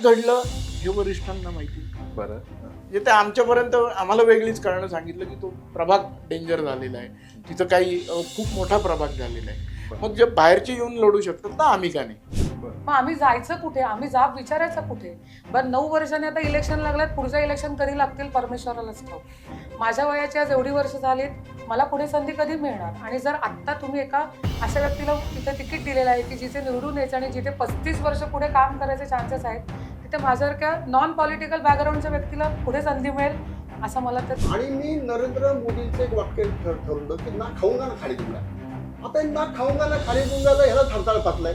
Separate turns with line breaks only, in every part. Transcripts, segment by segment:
घडलं हे वरिष्ठांना माहिती.
बरं.
म्हणजे ते आमच्यापर्यंत आम्हाला वेगळीच कारणं सांगितलं की तो प्रभाग डेंजर झालेला आहे, तिथं काही खूप मोठा प्रभाग झालेला आहे. मग जे बाहेरचे येऊन लढू शकतात ना, आम्ही का नाही?
मग आम्ही जायचं कुठे, आम्ही जाब विचारायचा कुठे? बरं 9 वर्षांनी आता इलेक्शन लागल्यात, पुढचं इलेक्शन कधी लागतील परमेश्वरालाच ठाऊक. माझ्या वयाची आज एवढी वर्ष झालीत, मला पुढे संधी कधी मिळणार? आणि जर आत्ता तुम्ही एका अशा व्यक्तीला तिथे तिकीट दिलेलं आहे की जिथे निवडून यायचं आणि जिथे 35 वर्ष पुढे काम करायचे चान्सेस आहेत, तिथे माझ्यासारख्या नॉन पॉलिटिकल बॅकग्राऊंडच्या व्यक्तीला पुढे संधी मिळेल असं मला तर.
आणि मी नरेंद्र मोदींचं एक वाक्य ठरवलं की ना खाऊंगा ना खाली दूंगा. आता ना खाऊंगा ना खाली दूंगाला ह्याला थरथाळ पातलाय.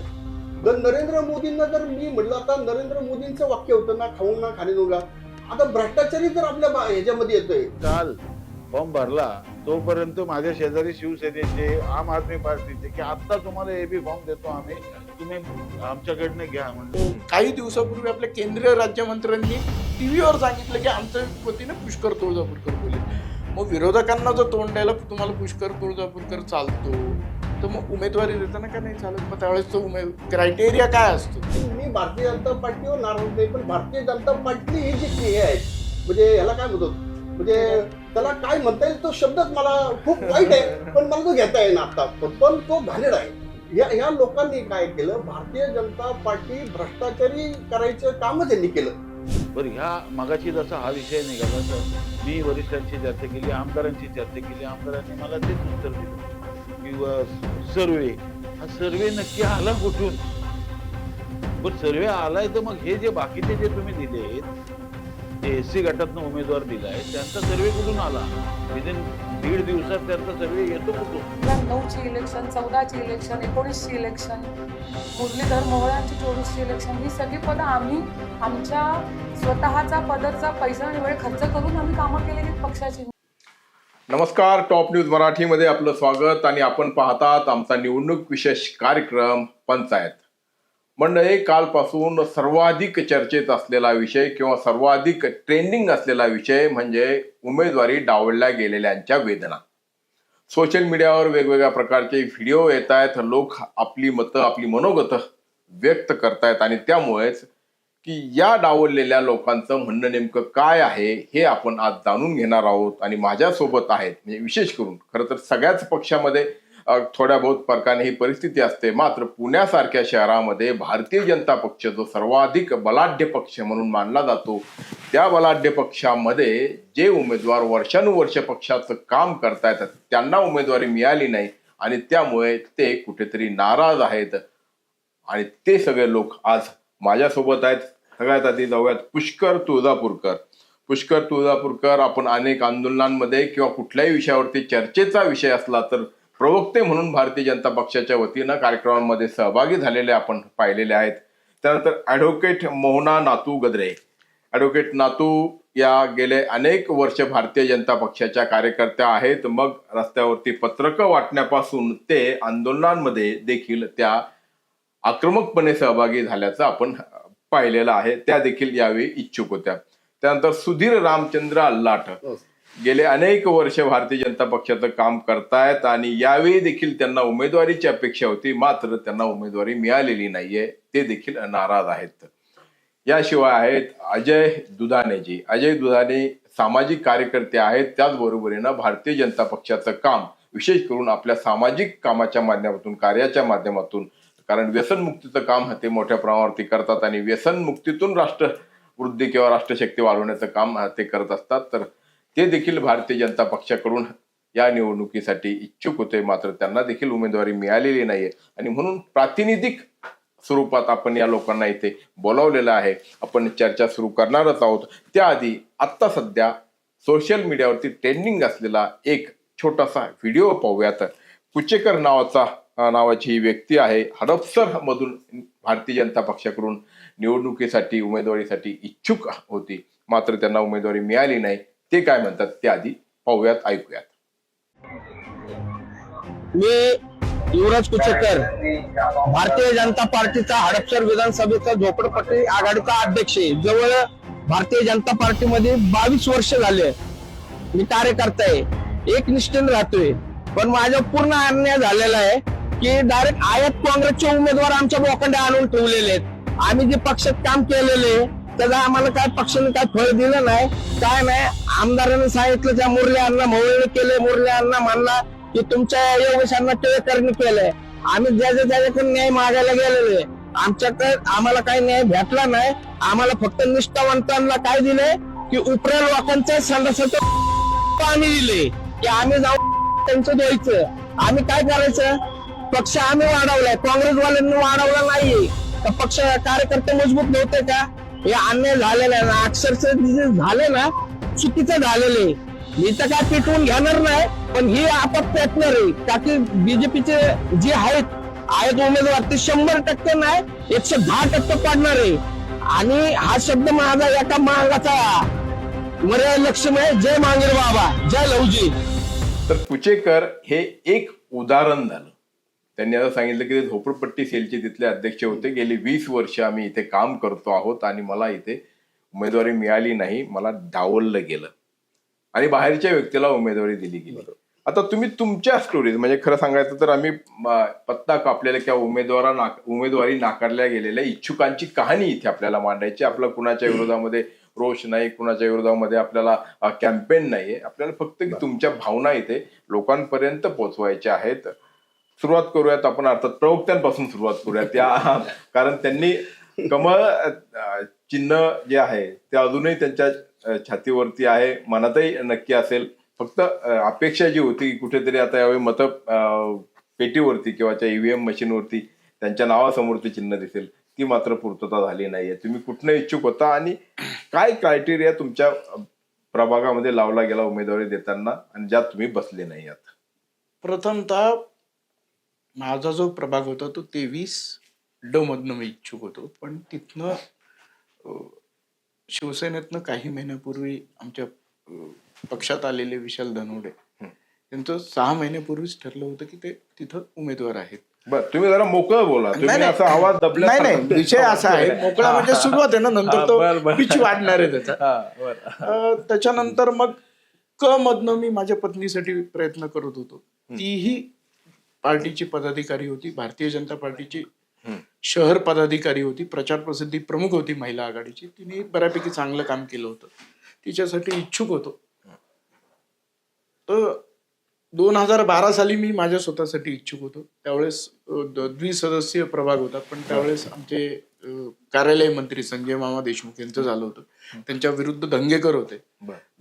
जर नरेंद्र मोदींना जर मी म्हटलं, आता नरेंद्र मोदींचं वाक्य होतं ना खाऊन ना खाली दूंगा, आता भ्रष्टाचारी जर आपल्या ह्याच्यामध्ये येतोय.
काल फॉर्म भरला तोपर्यंत माझ्या शेजारी शिवसेनेचे, आम आदमी पार्टीचे की आता तुम्हाला एबी फॉर्म देतो आम्ही, तुम्ही आमच्याकडनं घ्या म्हणतो.
काही दिवसापूर्वी आपल्या केंद्रीय राज्यमंत्र्यांनी टीव्हीवर सांगितलं की आमच्या वतीने पुष्कर तुळजापूरकर बोलले. मग विरोधकांना जर तोंड द्यायला तुम्हाला पुष्कर तुळजापूरकर चालतो, तर मग उमेदवारी देताना का नाही चालत? मग त्यावेळेस तो क्रायटेरिया काय असतो?
मी भारतीय जनता पार्टीवर नाराज नाही, पण भारतीय जनता पार्टी ही जी हे आहे, म्हणजे ह्याला काय म्हणतो, म्हणजे त्याला काय म्हणता येईल तो शब्दच मला खूप वाईट आहे, पण मला तो घेता येईना आता. पण तो घाणेरडा आहे. या लोकांनी काय केलं, भारतीय जनता पार्टी भ्रष्टाचारी करायचं कामच त्यांनी केलं.
बरं, ह्या मगाची जसा हा विषय निघाला तर मी वरिष्ठांची चर्चा केली, आमदारांची चर्चा केली. आमदारांनी मला तेच उत्तर दिलं की सर्वे, हा सर्वे नक्की आला कुठून? पण सर्वे आलाय तर मग हे जे बाकीचे जे तुम्ही दिले, एससी गटातनं उमेदवार दिलाय, त्यांचा सर्वे कुठून आला? विदिन 1.5 दिवसात त्यांचा सर्वे येतो कुठून?
9ची इलेक्शन, 14ची इलेक्शन, 19ची इलेक्शन, मुरलीधर मोहोळांची 24ची इलेक्शन, ही सगळी पदं आम्ही आमच्या स्वतःचा पदरचा पैसा आणि वेळ खर्च करून आम्ही कामं केलेली पक्षाची.
नमस्कार, टॉप न्यूज मराठीमध्ये आपलं स्वागत. आणि आपण पाहतात आमचा निवडणूक विशेष कार्यक्रम पंचायत. मंडळी, कालपासून सर्वाधिक चर्चेत असलेला विषय किंवा सर्वाधिक ट्रेंडिंग असलेला विषय म्हणजे उमेदवारी डावलल्या गेलेल्यांच्या वेदना. सोशल मीडियावर वेगवेगळ्या प्रकारचे व्हिडिओ येत आहेत, लोक आपली मतं, आपली मनोगत व्यक्त करतायत आणि त्यामुळेच की या डावललेल्या लोकांचं म्हणणं नेमकं काय आहे हे आपण आज जाणून घेणार आहोत. आणि माझ्यासोबत आहेत, म्हणजे विशेष करून खरं तर सगळ्याच पक्षामध्ये थोड्या बहुत फरकाने ही परिस्थिती असते, मात्र पुण्यासारख्या शहरामध्ये भारतीय जनता पक्ष जो सर्वाधिक बलाढ्य पक्ष म्हणून मानला जातो, त्या बलाढ्य पक्षामध्ये जे उमेदवार वर्षानुवर्ष पक्षाचं काम करतायत त्यांना उमेदवारी मिळाली नाही आणि त्यामुळे ते कुठेतरी नाराज आहेत. आणि ते सगळे लोक आज माझ्यासोबत आहेत. सगळ्यात आधी जाऊयात पुष्कर तुळजापूरकर. पुष्कर तुळजापूरकर, आपण अनेक आंदोलनांमध्ये किंवा कुठल्याही विषयावरती चर्चेचा विषय असला तर प्रवक्ते म्हणून भारतीय जनता पक्षाच्या वतीनं कार्यक्रमांमध्ये सहभागी झालेले आपण पाहिलेले आहेत. त्यानंतर ॲडव्होकेट मोहना नातू गद्रे. ॲडव्होकेट नातू या गेले अनेक वर्ष भारतीय जनता पक्षाच्या कार्यकर्त्या आहेत. मग रस्त्यावरती पत्रकं वाटण्यापासून ते आंदोलनांमध्ये देखील त्या आक्रमकपणे सहभागी झाल्याचं आपण पाहिलेलं आहे. त्या देखील यावेळी इच्छुक होत्या. त्यानंतर सुधीर रामचंद्र अल्लाट गेले अनेक वर्ष भारतीय जनता पक्षाचं काम करतायत आणि यावेळी देखील त्यांना उमेदवारीची अपेक्षा होती, मात्र त्यांना उमेदवारी मिळालेली नाहीये, ते देखील नाराज आहेत. याशिवाय आहेत अजय दुधाणेजी. अजय दुधाणे सामाजिक कार्यकर्ते आहेत, त्याचबरोबरीनं भारतीय जनता पक्षाचं काम विशेष करून आपल्या सामाजिक कामाच्या माध्यमातून, कार्याच्या माध्यमातून, कारण व्यसनमुक्तीचं काम ते मोठ्या प्रमाणावरती करतात आणि व्यसनमुक्तीतून राष्ट्रवृद्धी किंवा राष्ट्रशक्ती वाढवण्याचं काम ते करत असतात, तर ते देखील भारतीय जनता पक्षाकडून या निवडणुकीसाठी इच्छुक होते, मात्र त्यांना देखील उमेदवारी मिळालेली नाहीये. आणि म्हणून प्रातिनिधिक स्वरूपात आपण या लोकांना इथे बोलावलेलं आहे. आपण चर्चा सुरू करणारच आहोत. त्याआधी आत्ता सध्या सोशल मीडियावरती ट्रेंडिंग असलेला एक छोटासा व्हिडिओ पाहूयात. कुचेकर नावाची ही व्यक्ती आहे, हडपसर मधून भारतीय जनता पक्षाकडून निवडणुकीसाठी उमेदवारीसाठी इच्छुक होती, मात्र त्यांना उमेदवारी मिळाली नाही. ते काय म्हणतात ते आधी पाहूयात, ऐकूयात.
मी युवराज कुचेकर, भारतीय जनता पार्टीचा हडपसर विधानसभेचा झोपडपट्टी आघाडीचा अध्यक्ष आहे. जवळ भारतीय जनता पार्टीमध्ये 22 वर्ष झाले मी कार्यकर्ता आहे, एकनिष्ठेने राहतोय. पण माझा पूर्ण अन्याय झालेला आहे की डायरेक्ट आयात काँग्रेसचे उमेदवार आमच्या बोकांडे आणून ठेवलेले आहेत. आम्ही जे पक्षात काम केलेले त्याचा आम्हाला काय पक्षाने काय फळ दिलं नाही, काय नाही. आमदारांनी सांगितलं त्या मुरली अण्णा मोवळणी केले, मुरली अण्णा म्हणला की तुमच्या योगेशांना टिळकरणी केलंय. आम्ही ज्याच्याकडे न्याय मागायला गेलेले, आमच्याकडे आम्हाला काही न्याय भेटला नाही. आम्हाला फक्त निष्ठावंतांना काय दिलंय की उपऱ्या लोकांच्या संडासाचं आम्ही दिले की आम्ही जाऊन त्यांचं द्यायचं. आम्ही काय करायचं, पक्ष आम्ही वाढवलाय, काँग्रेसवाल्यांनी वाढवला नाहीये. तर पक्ष कार्यकर्ते मजबूत नव्हते का? हे अन्याय झालेला आहे ना, अक्षरशः जे झाले ना चुकीचं झालेले. मी तर काय पिटवून घेणार नाही, पण ही आपत पेटणार आहे का की बीजेपीचे जे आहेत उमेदवार ते 100% नाही 110% पडणार आहे. आणि हा शब्द माझा एका मांगाचा मर्यादा लक्ष्मी जय मांगेर बाबा, जय लवजी.
तर कुचेकर हे एक उदाहरण झालं. त्यांनी आता सांगितलं की ते झोपडपट्टी सेलचे तिथले अध्यक्ष होते. गेली 20 वर्ष आम्ही इथे काम करतो आहोत आणि मला इथे उमेदवारी मिळाली नाही, मला डावललं गेलं आणि बाहेरच्या व्यक्तीला उमेदवारी दिली गेली. आता तुम्ही तुमच्या स्टोरीज म्हणजे खरं सांगायचं तर आम्ही पत्ता कापलेल्या किंवा उमेदवारी नाकारल्या गेलेल्या इच्छुकांची कहाणी इथे आपल्याला मांडायची. आपला कुणाच्या विरोधामध्ये रोष नाही, कुणाच्या विरोधामध्ये आपल्याला कॅम्पेन नाहीये. आपल्याला फक्त तुमच्या भावना इथे लोकांपर्यंत पोहोचवायच्या आहेत. सुरुवात करूयात आपण अर्थात प्रवक्त्यांपासून सुरुवात करूयात या, कारण त्यांनी कमळ चिन्ह जे आहे ते अजूनही त्यांच्या छातीवरती आहे, मनातही नक्की असेल. फक्त अपेक्षा जी होती की कुठेतरी आता यावेळी मत पेटीवरती किंवा ईव्हीएम मशीनवरती त्यांच्या नावासमोर ते चिन्ह दिसेल, ती मात्र पूर्तता झाली नाहीये. तुम्ही कुठनं इच्छुक होता आणि काय क्रायटेरिया तुमच्या प्रभागामध्ये लावला गेला उमेदवारी देताना आणि ज्यात तुम्ही बसले नाही आहात?
प्रथमतः माझा जो प्रभाग होता तो 23D मधनं मी इच्छुक होतो, पण तिथनं शिवसेनेतनं काही महिन्यापूर्वी आमच्या पक्षात आलेले विशाल धनवडे त्यांचं 6 महिन्यापूर्वीच ठरलं होतं की ते तिथं उमेदवार आहेत.
बर, तुम्ही जरा मोकळं बोला. तुम्ही
नाही,
असा आवाज दबला.
नाही, विषय असा आहे, मोकळा म्हणजे सुरुवात आहे ना, नंतर तो पिच वाढणार आहे त्याचा. त्याच्यानंतर मग क मधनं मी माझ्या पत्नीसाठी प्रयत्न करत होतो. तीही पार्टीची पदाधिकारी होती, भारतीय जनता पार्टीची शहर पदाधिकारी होती, प्रचार प्रसिद्धी प्रमुख होती महिला आघाडीची. तिने बऱ्यापैकी चांगलं काम केलं होतं, तिच्यासाठी इच्छुक होतो. तर 2012 साली मी माझ्या स्वतःसाठी इच्छुक होतो. त्यावेळेस द्विसदस्यीय प्रभाग होता, पण त्यावेळेस आमचे कार्यालय मंत्री संजय मामा देशमुख यांचं झालं होतं. त्यांच्या विरुद्ध दंगेकर होते.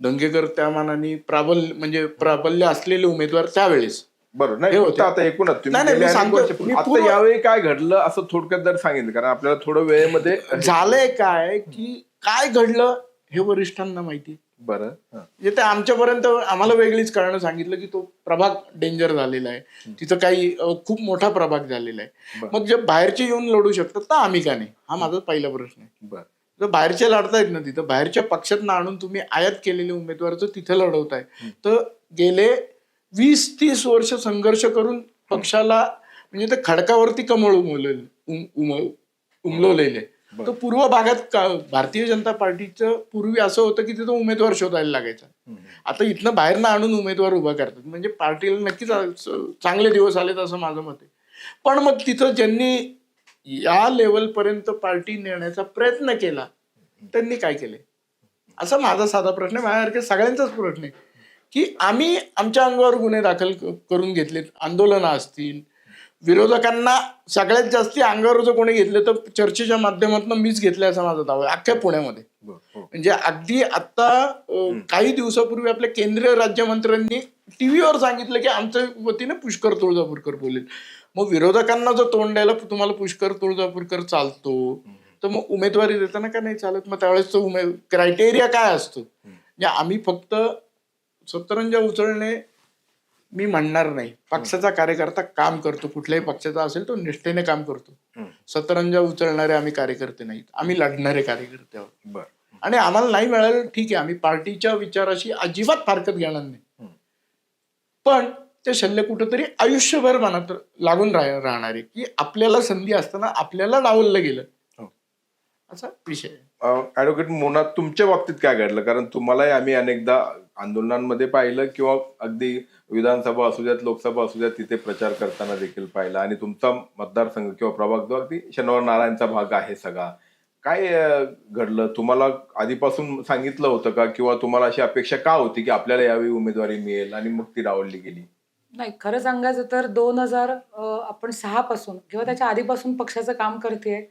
दंगेकर त्या मानाने प्राबल्य असलेले उमेदवार त्यावेळेस.
बरोबर. नाही होतं आता एकूणच आता यावेळी काय घडलं असं थोडक्यात जर सांगितलं, कारण आपल्याला थोडं वेळेमध्ये
झालंय काय की काय घडलं हे वरिष्ठांना माहिती.
बरं,
म्हणजे ते आमच्यापर्यंत आम्हाला वेगळीच कारण सांगितलं की तो प्रभाग डेंजर झालेला आहे, तिथं काही खूप मोठा प्रभाग झालेला आहे. मग जे बाहेरचे येऊन लढू शकतात तर आम्ही का नाही, हा माझा पहिला प्रश्न आहे.
बरं,
जर बाहेरचे लढतायत ना, तिथं बाहेरच्या पक्षात आणून तुम्ही आयात केलेले उमेदवार जर तिथं लढवताय, तर गेले 20-30 वर्ष संघर्ष करून पक्षाला म्हणजे ते खडकावरती कमळ उमलवलेले. तर पूर्व भागात भारतीय जनता पार्टीचं पूर्वी असं होतं की तिथं उमेदवार शोधायला लागायचा. आता इथनं बाहेरनं आणून उमेदवार उभा करतात, म्हणजे पार्टीला नक्कीच चांगले दिवस आलेत असं माझं मत आहे. पण मग तिथं ज्यांनी या लेवलपर्यंत पार्टी नेण्याचा प्रयत्न केला त्यांनी काय केले, असा माझा साधा प्रश्न आहे. माझ्यासारख्या सगळ्यांचाच प्रश्न आहे की आम्ही आमच्या अंगावर गुन्हे दाखल करून घेतलेत, आंदोलनं असतील, विरोधकांना सगळ्यात जास्ती अंगावर जर कोणी घेतले तर चर्चेच्या माध्यमातून मीच घेतले असा माझा दावा आहे अख्ख्या पुण्यामध्ये. म्हणजे अगदी आता काही दिवसापूर्वी आपल्या केंद्रीय राज्यमंत्र्यांनी टीव्हीवर सांगितलं की आमच्या वतीने पुष्कर तुळजापूरकर बोलेल. मग विरोधकांना जर तोंड द्यायला तुम्हाला पुष्कर तुळजापूरकर चालतो, तर मग उमेदवारी देताना का नाही चालत? मग त्यावेळेस तो क्रायटेरिया काय असतो? म्हणजे आम्ही फक्त सतरंजा उचलणे मी म्हणणार नाही. पक्षाचा कार्यकर्ता काम करतो, कुठल्याही पक्षाचा असेल तो निष्ठेने काम करतो. सतरंजा उचलणारे आम्ही कार्यकर्ते नाहीत, आम्ही लढणारे कार्यकर्ते आहोत. आणि आम्हाला नाही मिळालं ठीक आहे, आम्ही पार्टीच्या विचाराशी अजिबात फारकत घेणार नाही, पण ते शल्य कुठंतरी आयुष्यभर मनात लागून राहणार आहे की आपल्याला संधी असताना आपल्याला डावललं गेलं, असा विषय आहे.
ऍडव्होकेट मोना, तुमच्या बाबतीत काय घडलं? कारण तुम्हालाही आम्ही अनेकदा आंदोलनांमध्ये पाहिलं किंवा अगदी विधानसभा असू द्यात, लोकसभा असू द्यात, तिथे प्रचार करताना देखील पाहिलं. आणि तुमचा मतदारसंघ किंवा प्रभाग जो अगदी शनिवार नारायणचा भाग आहे सगळा, काय घडलं? तुम्हाला आधीपासून सांगितलं होतं का, किंवा तुम्हाला अशी अपेक्षा का होती की आपल्याला यावेळी उमेदवारी मिळेल आणि मग ती डावलली गेली?
नाही, खरं सांगायचं तर 2006 पासून किंवा त्याच्या आधीपासून पक्षाचं काम करतेय.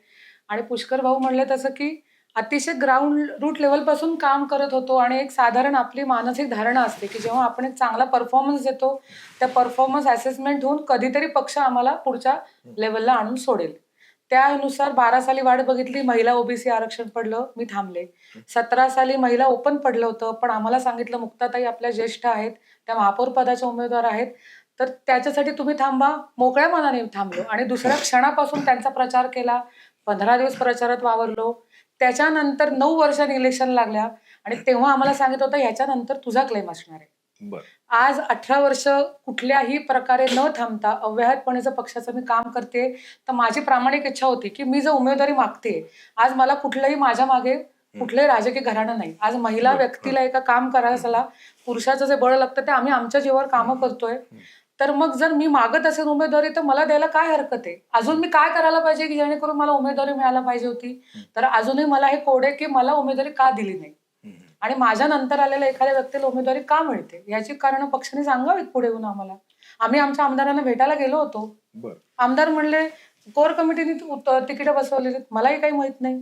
आणि पुष्कर भाऊ म्हणले तसं की अतिशय ग्राउंड रूट लेवल पासून काम करत होतो. आणि एक साधारण आपली मानसिक धारणा असते की जेव्हा आपण एक चांगला परफॉर्मन्स देतो, त्या परफॉर्मन्स असेसमेंट होऊन कधीतरी पक्ष आम्हाला पुढच्या लेवलला आणून सोडेल. त्यानुसार 12 साली वाट बघितली, महिला ओबीसी आरक्षण पडलं, मी थांबले. 17 साली महिला ओपन पडलं होतं, पण आम्हाला सांगितलं मुक्ताताई आपल्या ज्येष्ठ आहेत, त्या महापौर पदाच्या उमेदवार आहेत, तर त्याच्यासाठी तुम्ही थांबा. मोकळ्या मनाने थांबलो आणि दुसऱ्या क्षणापासून त्यांचा प्रचार केला. 15 दिवस प्रचारात वावरलो. त्याच्यानंतर 9 वर्षांनी इलेक्शन लागल्या आणि तेव्हा आम्हाला सांगितलं होतं ह्याच्यानंतर तुझा क्लेम असणार आहे.
बरं.
आज 18 वर्ष कुठल्याही प्रकारे न थांबता अव्याहतपणेचं पक्षाचं मी काम करते. तर माझी प्रामाणिक इच्छा होती की मी जर उमेदवारी मागते, आज मला कुठलंही माझ्या मागे कुठलंही राजकीय घराणं नाही. आज महिला व्यक्तीला एका काम करायला पुरुषाचं जे बळ लागतं ते आम्ही आमच्या जीवावर कामं करतोय. तर मग जर मी मागत असेल उमेदवारी तर मला द्यायला काय हरकत आहे? अजून मी काय करायला पाहिजे की जेणेकरून मला उमेदवारी मिळायला पाहिजे होती? तर अजूनही मला हे कोड आहे की मला उमेदवारी का दिली नाही आणि माझ्या नंतर आलेल्या एखाद्या व्यक्तीला उमेदवारी का मिळते याची कारण पक्षाने सांगावीत पुढे येऊन आम्हाला. आम्ही आमच्या आमदारांना भेटायला गेलो होतो.
बरं.
आमदार म्हणले कोर कमिटीने तिकीट बसवलेली, मलाही काही माहित नाही.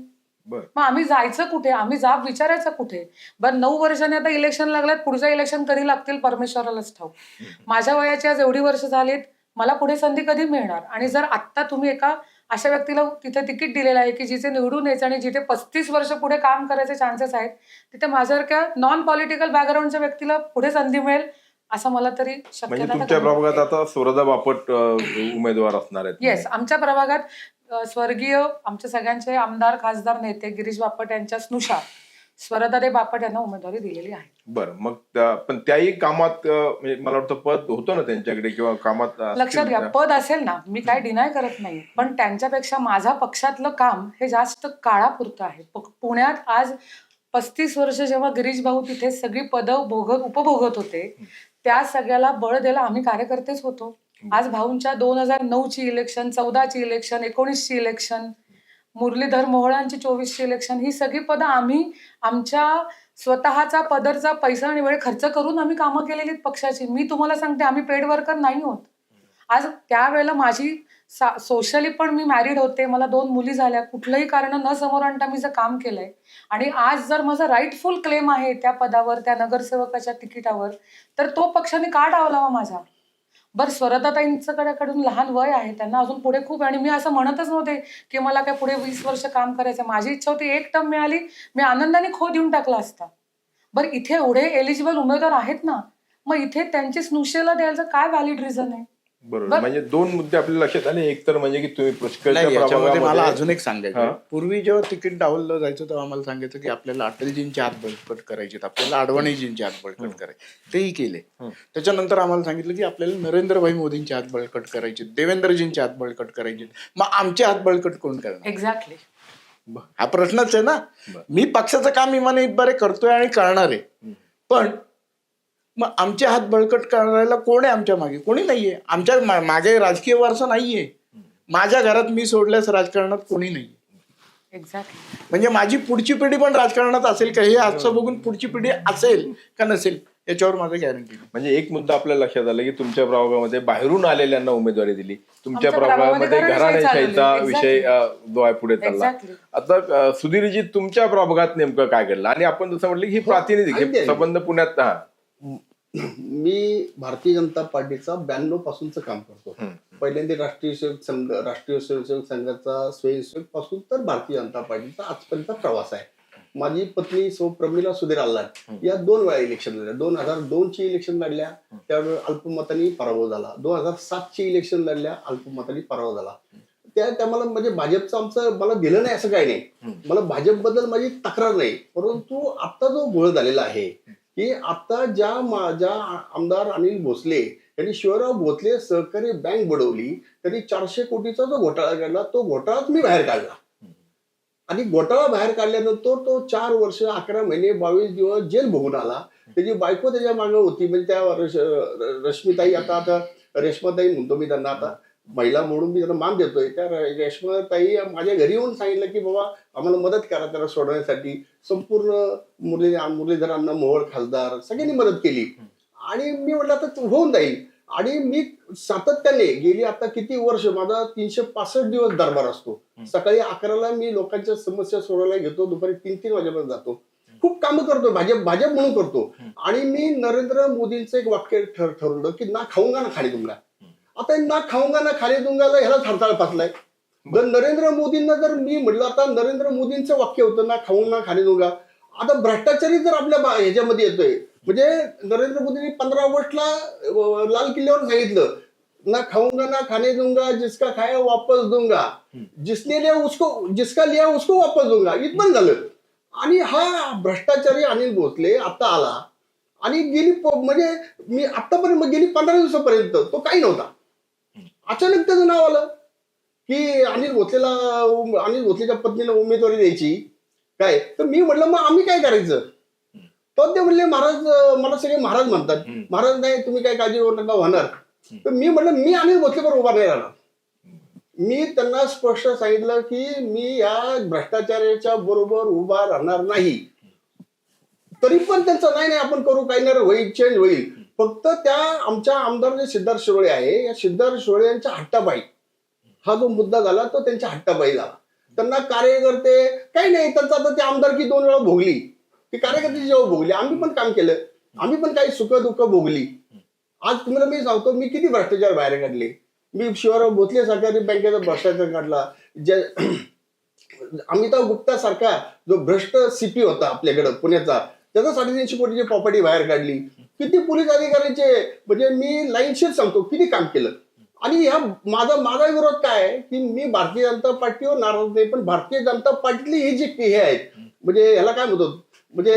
बरं.
मग आम्ही जायचं कुठे? आम्ही जाब विचारायचा कुठे? बरं, 9 वर्षांनी आता इलेक्शन लागल्यात, पुढचं इलेक्शन कधी लागतील परमेश्वरालाच ठाऊक. माझ्या वयाची आज एवढी वर्ष झालीत, मला पुढे संधी कधी मिळणार? आणि जर आत्ता तुम्ही एका अशा व्यक्तीला तिथे तिकीट दिलेलं आहे की जिथे निवडून यायचं आणि जिथे 35 वर्ष पुढे काम करायचे चान्सेस आहेत, तिथे माझ्यासारख्या नॉन पॉलिटिकल बॅकग्राऊंडच्या व्यक्तीला पुढे संधी मिळेल असं मला तरी
म्हणजे
शक्यता
तुमच्या
कमी वाटते.
प्रभागात आता सुरदा बापट उमेदवार असणार आहेत?
येस, आमच्या प्रभागात स्वर्गीय आमच्या सगळ्यांचे आमदार खासदार नेते गिरीश बापट यांच्या स्नुषा स्वरदादे बापट यांना उमेदवारी दिलेली आहे.
बरं. मग पण त्याही कामात म्हणजे मला वाटतं पद होतं ना त्यांच्याकडे, किंवा कामात
लक्षात घ्या, पद असेल ना, मी काय डिनाय करत नाही, पण त्यांच्यापेक्षा माझा पक्षातलं काम हे जास्त काळापुरतं आहे. पुण्यात आज 35 वर्ष जेव्हा गिरीश भाऊ तिथे सगळी पदं उपभोगत होते, त्या सगळ्याला बळ द्यायला आम्ही कार्यकर्तेच होतो. आज भाऊंच्या 2009ची इलेक्शन, 14ची इलेक्शन, 19ची इलेक्शन, मुरलीधर मोहोळांची 24ची इलेक्शन, ही सगळी पदं आम्ही आमच्या स्वतःचा पदरचा पैसा आणि वेळ खर्च करून आम्ही कामं केलेली आहेत पक्षाची. मी तुम्हाला सांगते, आम्ही पेड वर्कर नाही होत. आज त्यावेळेला माझी सोशली पण मी मॅरिड होते, मला 2 मुली झाल्या, कुठलंही कारण न समोर आणता मी जर काम केलंय आणि आज जर माझा राईटफुल क्लेम आहे त्या पदावर, त्या नगरसेवकाच्या तिकिटावर, तर तो पक्षाने का डावलावा माझा? बरं, स्वरताताईंच्याकडून लहान वय आहे, त्यांना अजून पुढे खूप आहे आणि मी असं म्हणतच नव्हते की मला काय पुढे 20 वर्ष काम करायचं. माझी इच्छा होती, एक टर्म मिळाली, मी आनंदाने खो देऊन टाकला असता. बरं, इथे एवढे एलिजिबल उमेदवार आहेत ना, मग इथे त्यांची स्नुषेला द्यायचं काय व्हॅलिड रिझन आहे?
बरोबर. म्हणजे 2 मुद्दे आपल्या लक्षात आले. एक तर म्हणजे की तुम्ही पुष्कळच्या
नाही, याच्यामध्ये मला
प्रभागामध्ये
अजून एक सांगायचं
हा.
आहे. पूर्वी जेव्हा तिकीट डावललं जायचं तेव्हा आम्हाला सांगायचं की आपल्याला अटलजींचे हात बळकट करायचे, आपल्याला अडवाणीजींचे हात बळकट करायचे, तेही केले. त्याच्यानंतर आम्हाला सांगितलं की आपल्याला नरेंद्रभाई मोदींचे हात बळकट करायचे, देवेंद्रजींचे हात बळकट करायचे. मग आमचे हात बळकट कोण करणार?
एक्झॅक्टली.
हा प्रश्नच आहे ना. मी पक्षाचं काम इमाने इतबारे करतोय आणि करणार आहे, पण मग आमचे हात बळकट करायला कोण आहे आमच्या मागे? कोणी नाहीये. आमच्या मागे राजकीय वारसा नाहीये. माझ्या घरात मी सोडल्यास राजकारणात कोणी नाहीये.
एक्झॅक्टली.
म्हणजे माझी पुढची पिढी पण राजकारणात असेल का, हे आजचं बघून पुढची पिढी असेल का नसेल याच्यावर माझं गॅरंटी नाही.
म्हणजे एक मुद्दा आपल्या लक्षात आला की तुमच्या प्रभागामध्ये बाहेरून आलेल्यांना उमेदवारी दिली, तुमच्या
आमच्या प्रभागामध्ये
प्रभागामध्ये घराण्याशाहीचा
घराणेशाही
विषय
चालवली.
जो आहे पुढे चालला.
Exactly.
आता सुधीरजी, तुमच्या प्रभागात नेमकं काय घडलं? आणि आपण जसं म्हटलं की ही प्रातिनिधिक
अगदी,
हे
अगदी.
संबंध पुण्यात
मी भारतीय जनता पार्टीचा 92 पासूनच काम करतो. पहिल्यांदा राष्ट्रीय स्वयंसेवक संघाचा स्वयंसेवक पासून तर भारतीय जनता पार्टीचा आजपर्यंत प्रवास आहे. माझी पत्नी सौ प्रमिला सुधीर आल्हाट या 2 वेळा इलेक्शन लढल्या. 2002ची इलेक्शन लढल्या, त्यावेळी अल्पमताने पराभव झाला. 2007ची इलेक्शन लढल्या, अल्पमताने पराभव झाला. त्या मला म्हणजे भाजपचं आमचं मला दिलं नाही असं काही नाही. मला भाजपबद्दल माझी तक्रार नाही, परंतु आता जो घोळ झालेला आहे की आता ज्या आमदार अनिल भोसले यांनी शिवराव भोसले सहकारी बँक बुडवली, त्यांनी 400 कोटीचा जो घोटाळा केला, तो घोटाळाच मी बाहेर काढला. आणि घोटाळा बाहेर काढल्यानंतर तो 4 वर्ष 11 महिने 22 दिवस जेल भोगून आला. त्याची बायको त्याच्या मागे होती, म्हणजे त्या रश्मीताई, आता रेश्माताई म्हणतो मी त्यांना, आता महिला म्हणून मी त्यांना मान देतोय. त्या रेश्माताई माझ्या घरी येऊन सांगितलं की बाबा आम्हाला मदत करा त्याला सोडवण्यासाठी. संपूर्ण मुरलीधरांना, मोहोळ खासदार सगळ्यांनी मदत केली आणि मी म्हटलं आता होऊन जाईल. आणि मी सातत्याने गेली आता किती वर्ष, माझा 365 दिवस दरबार असतो. सकाळी 11ला मी लोकांच्या समस्या सोडवायला घेतो, दुपारी 3-3 वाजेपर्यंत जातो. खूप कामं करतो, भाजप म्हणून करतो. आणि मी नरेंद्र मोदींचं एक वाक्य ठरवलं की ना खाऊंगा ना खाली दूंगा. आता ना खाऊंगा ना खाली दूंगाला ह्यालाच हरताळ फासलाय. जर नरेंद्र मोदींना जर मी म्हटलं, आता नरेंद्र मोदींचं वाक्य होतं ना खाऊन ना खाली दूंगा, आता भ्रष्टाचारी जर आपल्या ह्याच्यामध्ये येतोय. म्हणजे नरेंद्र मोदींनी 15 ऑगस्टला लाल किल्ल्यावर सांगितलं ना खाऊंगा ना खाने दूंगा, जिसका खाया वापस दूंगा, जिसने लिया उसको, जिसका लिया उसको वापस दूंगा, इथं झालं. आणि हा भ्रष्टाचारी अनिल भोसले आता आला आणि गेली म्हणजे मी आतापर्यंत गेली 15 दिवसापर्यंत तो काही नव्हता. अचानक त्याचं नाव आलं की अनिल भोसलेच्या पत्नीला उमेदवारी द्यायची काय. तर मी म्हटलं मग आम्ही काय करायचं. तर ते म्हणले महाराज, मला सगळे महाराज म्हणतात. महाराज नाही, तुम्ही काय काळजी करू नका, होणार. तर मी म्हटलं मी अनिल भोसलेवर उभा नाही राहणार. मी त्यांना स्पष्ट सांगितलं की मी या भ्रष्टाचाराच्या बरोबर उभा राहणार नाही. तरी पण त्यांचं नाही आपण करू, काही नाही होईल, चेंज होईल. फक्त त्या आमच्या आमदार जे सिद्धार्थ शिरोळे आहे, या सिद्धार्थ शिरोळे यांच्या हट्टापायी हा जो मुद्दा झाला तो त्यांच्या हट्टापायी झाला. त्यांना कार्यकर्ते काही नाही, त्यांचा आता ती आमदारकी 2 वेळा भोगली, ती कार्यकर्ते जेव्हा भोगली, आम्ही पण काम केलं, आम्ही पण काही सुख दुःख भोगली. आज तुम्हाला मी सांगतो मी किती भ्रष्टाचार बाहेर काढले. मी शिवराव भोसले सहकारी बँकेचा भ्रष्टाचार काढला. अमिताभ गुप्ता सारखा जो भ्रष्ट सीपी होता आपल्याकडं पुण्याचा, त्याचा 350 कोटीची प्रॉपर्टी बाहेर काढली. किती पोलीस अधिकाऱ्यांचे, म्हणजे मी लाईनशीर सांगतो किती काम केलं. आणि ह्या माझा विरोध काय आहे की मी भारतीय जनता पार्टीवर नाराज नाही, पण भारतीय जनता पार्टीतली ही जी हे आहेत, म्हणजे ह्याला काय म्हणतो, म्हणजे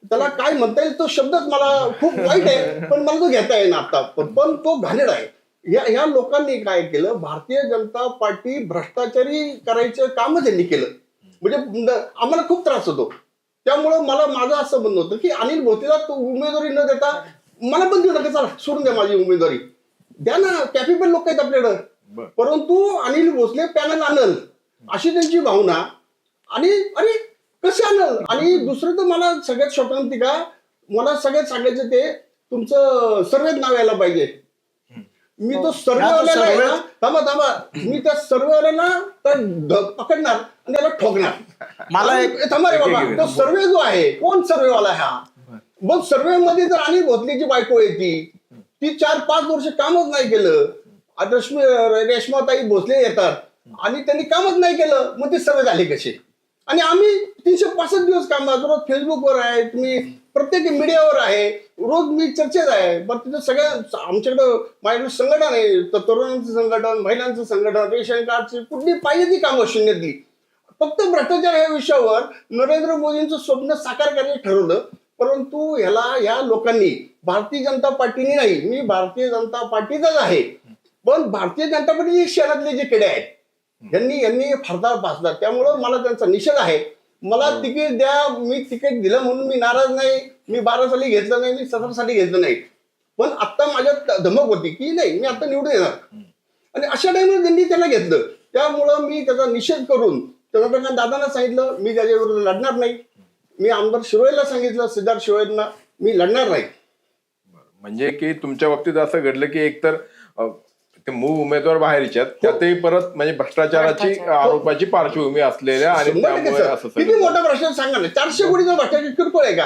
त्याला काय म्हणता येईल तो शब्दच मला खूप वाईट आहे, पण मला तो घेता येईल आता. पण तो घाणेड आहे. ह्या लोकांनी काय केलं, भारतीय जनता पार्टी भ्रष्टाचारी करायचं कामच त्यांनी केलं. म्हणजे आम्हाला खूप त्रास होतो. त्यामुळं माझं असं म्हणणं होतं की अनिल भोसलेला तो उमेदवारी न देता मला पण देऊ नका, चला सोडून द्या माझी उमेदवारी, द्या ना, कॅपेबल लोक आहेत आपल्याकडं, परंतु अनिल भोसले पॅनल आणल अशी त्यांची भावना. आणि अरे कसे आणल. आणि दुसरं तर मला सगळ्यात शॉर्ट का, मला सगळ्यात सांगायचं ते तुमचं सर्वेत नाव यायला पाहिजे. मी तो सर्वेवाल्याला आहे ना, थांबा मी त्या सर्वेवाल्याला पकडणार आणि त्याला ठोकणार. मला थांबा रे बाबा, तो सर्वे जो आहे, कोण सर्वेवाला हा. मग सर्वे मध्ये जर अनिल भोसलेची बायको येते, ती 4-5 वर्ष कामच नाही केलं, रेश्माताई भोसले येतात आणि त्यांनी कामच नाही केलं, मग ते सर्वे झाले कसे. आणि आम्ही 365 दिवस काम, रोज फेसबुकवर आहे, तुम्ही प्रत्येक मीडियावर आहे, रोज मी चर्चेत आहे. पण तिथं सगळ्या आमच्याकडं माझ्याकडे संघटन आहे, तरुणांचं संघटन, महिलांचं संघटन, रेशन कार्डची कुठली पाहिजे ती कामं शून्यातली. फक्त भ्रष्टाचार या विषयावर नरेंद्र मोदींचं स्वप्न साकार करायचं ठरवलं. परंतु या लोकांनी, भारतीय जनता पार्टीने नाही, मी भारतीय जनता पार्टीचाच आहे, पण भारतीय जनता पार्टी शहरातले जे किडे आहेत यांनी फरदार पासला. त्यामुळं मला त्यांचा निषेध आहे. मला तिकीट द्या, मी तिकीट दिलं म्हणून मी नाराज नाही. मी 12 साली घेतलं नाही, मी 17 साली घेतलं नाही. पण आता माझ्यात धमक होती की नाही, मी आता निवडून येणार. आणि अशा टाइमला त्यांनी त्याला घेतलं. त्यामुळं मी त्याचा निषेध करून चंद्रकांत दादांना सांगितलं मी त्याच्या विरुद्ध लढणार नाही. मी आमदार शिरोळेला सांगितलं, सिद्धार्थ शिरोळेंना, मी लढणार नाही.
म्हणजे की तुमच्या बाबतीत असं घडलं की एकतर ते मूळ उमेदवार बाहेरच्यात, त्यातही परत म्हणजे भ्रष्टाचाराची आरोपाची पार्श्वभूमी असलेल्या, आणि त्यामुळे असं
किती मोठा प्रश्न सांगा ना. 400 कोटीचा भ्रष्टाचार किरकोळ आहे का.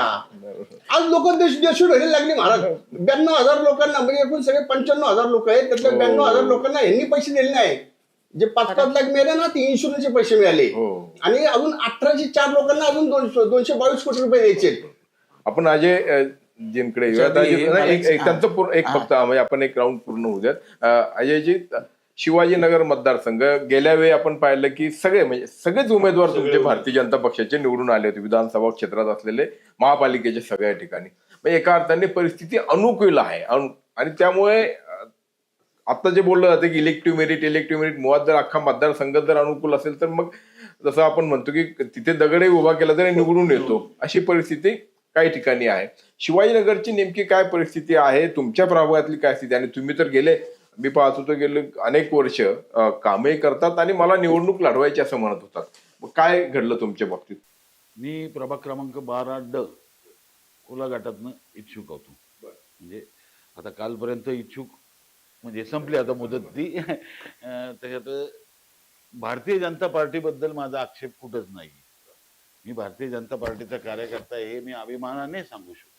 आज लोक देशून व्हायला लागली महाराज. 92,000 लोकांना, म्हणजे एकूण सगळे 55,000 लोक आहेत, त्यातल्या 92,000 लोकांना यांनी पैसे दिले नाही. जे 5-5 लाख मिळाले ना, ते इन्शुरन्सचे पैसे मिळाले. आणि अजून 1804 लोकांना अजून 222 कोटी रुपये द्यायचे.
आपण अजय जिंकडे त्यांचं एक फक्त म्हणजे आपण एक राऊंड पूर्ण होऊ द्यात. अजयजी, शिवाजीनगर मतदारसंघ गेल्या वेळी आपण पाहिलं की सगळेच उमेदवार तुमचे भारतीय जनता पक्षाचे निवडून आले होते, विधानसभा क्षेत्रात असलेले, महापालिकेच्या सगळ्या ठिकाणी. म्हणजे एका अर्थाने परिस्थिती अनुकूल आहे. आणि त्यामुळे आता जे बोललं जातं की इलेक्टिव्ह मेरिट मुळात जर अख्खा मतदारसंघ जर अनुकूल असेल तर मग जसं आपण म्हणतो की तिथे दगडही उभा केला तरी निवडून येतो, अशी परिस्थिती काही ठिकाणी आहे. शिवाजीनगरची नेमकी काय परिस्थिती आहे, तुमच्या प्रभागातली काय स्थिती, आणि तुम्ही तर गेले मी पाहत होतो गेले अनेक वर्ष कामही करतात आणि मला निवडणूक लढवायची असं म्हणत होतात. मग काय घडलं तुमच्या बाबतीत?
मी प्रभाग क्रमांक 12D कोलाघाटातनं इच्छुक होतो. म्हणजे आता कालपर्यंत इच्छुक म्हणजे संपली आता मुदत ती. त्याच्यात भारतीय जनता पार्टीबद्दल माझा आक्षेप कुठंच नाही. मी भारतीय जनता पार्टीचा कार्यकर्ता हे मी अभिमानाने सांगू शकतो.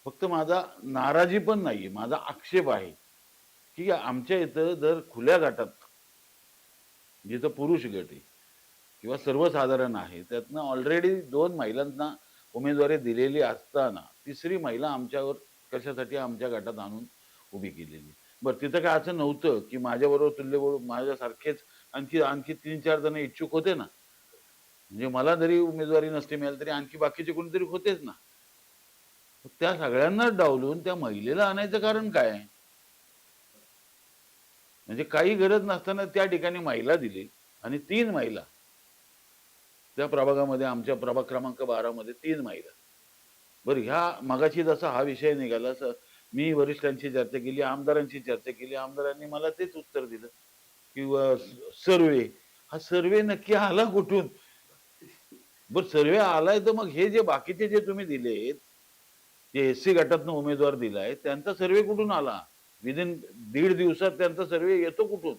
फक्त माझा नाराजी पण नाही, माझा आक्षेप आहे की आमच्या इथं जर खुल्या गटात जिथं पुरुष गट आहे किंवा सर्वसाधारण आहे त्यातनं ऑलरेडी 2 महिलांना उमेदवारी दिलेली असताना तिसरी महिला आमच्यावर कशासाठी आमच्या गटात आणून उभी केलेली. बरं, तिथं काय असं नव्हतं की माझ्याबरोबर तुल्यबळ माझ्यासारखेच आणखी 3-4 जण इच्छुक होते ना. म्हणजे मला जरी उमेदवारी नसती मिळाली तरी आणखी बाकीचे कोणीतरी होतेच ना. त्या सगळ्यांना डावलून त्या महिलेला आणायचं कारण काय? म्हणजे काही गरज नसताना त्या ठिकाणी महिला दिली आणि 3 महिला त्या प्रभागामध्ये, आमच्या प्रभाग क्रमांक 12 मध्ये 3 महिला. बरं, ह्या मगाशी जसा हा विषय निघाला मी वरिष्ठांची चर्चा केली, आमदारांची चर्चा केली. आमदारांनी मला तेच उत्तर दिलं की सर्वे, हा सर्वे नक्की आला कुठून? बरं, सर्वे आलाय तर मग हे जे बाकीचे जे तुम्ही दिले, जे SC गटातनं उमेदवार दिलाय त्यांचा सर्वे कुठून आला? विदिन 1.5 दिवसात त्यांचा सर्वे येतो कुठून?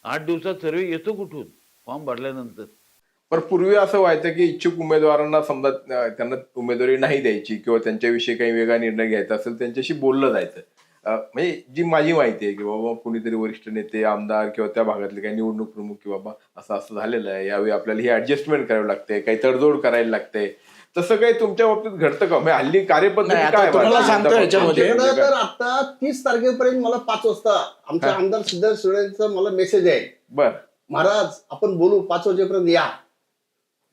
8 दिवसात सर्वे येतो कुठून फॉर्म भरल्यानंतर?
पण पूर्वी असं व्हायचं की इच्छुक उमेदवारांना समजा त्यांना उमेदवारी नाही द्यायची किंवा त्यांच्याविषयी काही वेगळा निर्णय घ्यायचा असेल त्यांच्याशी बोललं जायचं. म्हणजे जी माझी माहिती आहे की बाबा कुणीतरी वरिष्ठ नेते, आमदार किंवा त्या भागातले काही निवडणूक प्रमुख की बाबा असं झालेलं आहे, यावेळी आपल्याला ही ऍडजस्टमेंट करावी लागते, काही तडजोड करायला लागते. तसं काही तुमच्या बाबतीत घडतं का? म्हणजे हल्ली कार्यपद्धती
नाही, आता
काय
तुम्हाला
आहे?
सांगतो याच्यामध्ये.
आमच्याकडं तर आता 30 तारखेपर्यंत मला 5 वाजता आमच्या आमदार सिद्धार्थ शिरोळेंचा मला मेसेज आहे,
बर,
महाराज आपण बोलू 5 वाजेपर्यंत या.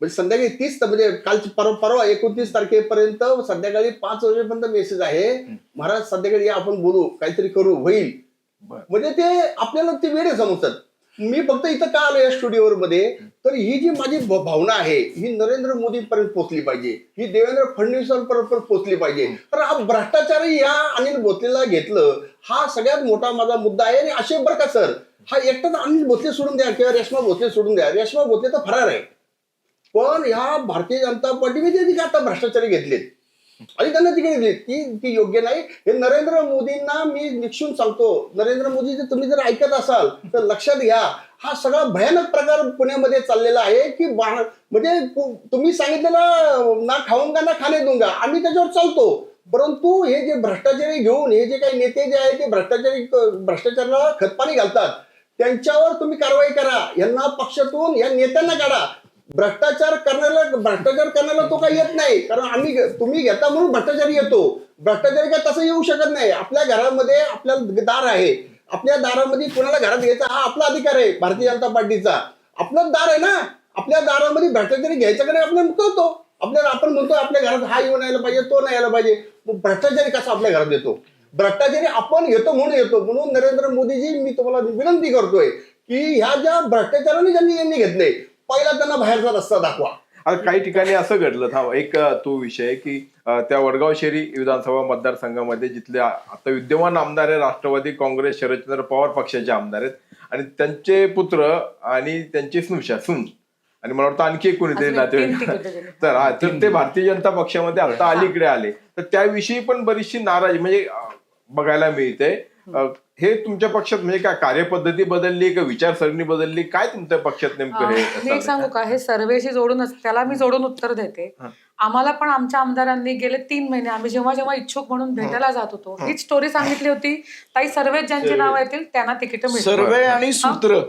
म्हणजे संध्याकाळी 30 म्हणजे कालची परवा 29 तारखेपर्यंत संध्याकाळी 5 वाजेपर्यंत मेसेज आहे, महाराज संध्याकाळी या आपण बोलू, काहीतरी करू, होईल. म्हणजे ते आपल्याला ते वेळे समजतात. मी फक्त इथं का आलो या स्टुडिओवर मध्ये, तर ही जी माझी भावना आहे ही नरेंद्र मोदींपर्यंत पोहोचली पाहिजे, ही देवेंद्र फडणवीसांपर्यंत पोहोचली पाहिजे. तर हा भ्रष्टाचारही या अनिल भोसलेला घेतलं, हा सगळ्यात मोठा माझा मुद्दा आहे. आणि असे बरं का सर, हा एकटाच अनिल भोसले सोडून द्या किंवा रेश्मा भोसले सोडून द्या, रेश्मा भोसले तर फरार आहे, पण ह्या भारतीय जनता पार्टीने जे आता भ्रष्टाचारी घेतलेत आणि त्यांना तिकडे दिली ती योग्य नाही. हे नरेंद्र मोदींना मी निक्षून सांगतो, नरेंद्र मोदी तुम्ही जर ऐकत असाल तर लक्षात घ्या, हा सगळा भयानक प्रकार पुण्यामध्ये चाललेला आहे की म्हणजे तुम्ही सांगितलेलं ना खाऊंगा ना खाणे दूंगा, आम्ही त्याच्यावर चालतो. परंतु हे जे भ्रष्टाचारी घेऊन हे जे काही नेते जे आहेत ते भ्रष्टाचाराला खतपाणी घालतात, त्यांच्यावर तुम्ही कारवाई करा, यांना पक्षातून या नेत्यांना काढा. भ्रष्टाचार करण्याला तो काही येत नाही, कारण तुम्ही घेता म्हणून भ्रष्टाचारी येतो. भ्रष्टाचारी काय तसं येऊ शकत नाही. आपल्या घरामध्ये आपल्याला दार आहे, आपल्या दारामध्ये कोणाला घरात घ्यायचा हा आपला अधिकार आहे, भारतीय जनता पार्टीचा आपलाच दार आहे ना. आपल्या दारामध्ये भ्रष्टाचारी घ्यायचा का नाही आपल्याला कळतो. आपण म्हणतो आपल्या घरात हा येऊन यायला पाहिजे, तो नाही यायला पाहिजे. मग भ्रष्टाचारी कसा आपल्या घरात येतो? भ्रष्टाचारी आपण घेतो म्हणून येतो. म्हणून नरेंद्र मोदीजी मी तुम्हाला विनंती करतोय की ह्या ज्या भ्रष्टाचाराने यांनी घेतले, पहिला त्यांना बाहेरचा रस्ता दाखवा.
आता काही ठिकाणी असं घडलं था एक तो विषय की त्या वडगाव शहरी विधानसभा मतदारसंघामध्ये जिथले आता विद्यमान आमदार आहे राष्ट्रवादी काँग्रेस शरदचंद्र पवार पक्षाचे आमदार आहेत आणि त्यांचे पुत्र आणि त्यांची सून आणि मला वाटतं आणखी कोणीतरी नातेवाईक तर ते भारतीय जनता पक्षामध्ये आता अलीकडे आले, तर त्याविषयी पण बरीचशी नाराजी म्हणजे बघायला मिळते. हे तुमच्या पक्षात म्हणजे काय कार्यपद्धती बदलली का विचारसरणी बदलली, काय तुमच्या पक्षात नेमकं
मी
हे
एक सांगू का, हे सर्वेशी जोडूनच त्याला मी जोडून उत्तर देते. आम्हाला पण आमच्या आमदारांनी गेले 3 महिने आम्ही जेव्हा इच्छुक म्हणून भेटायला जात होतो हीच स्टोरी सांगितली होती, ताई सर्वेत ज्यांची नाव येतील त्यांना तिकीट मिळतील.
सर्वे आणि सूत्र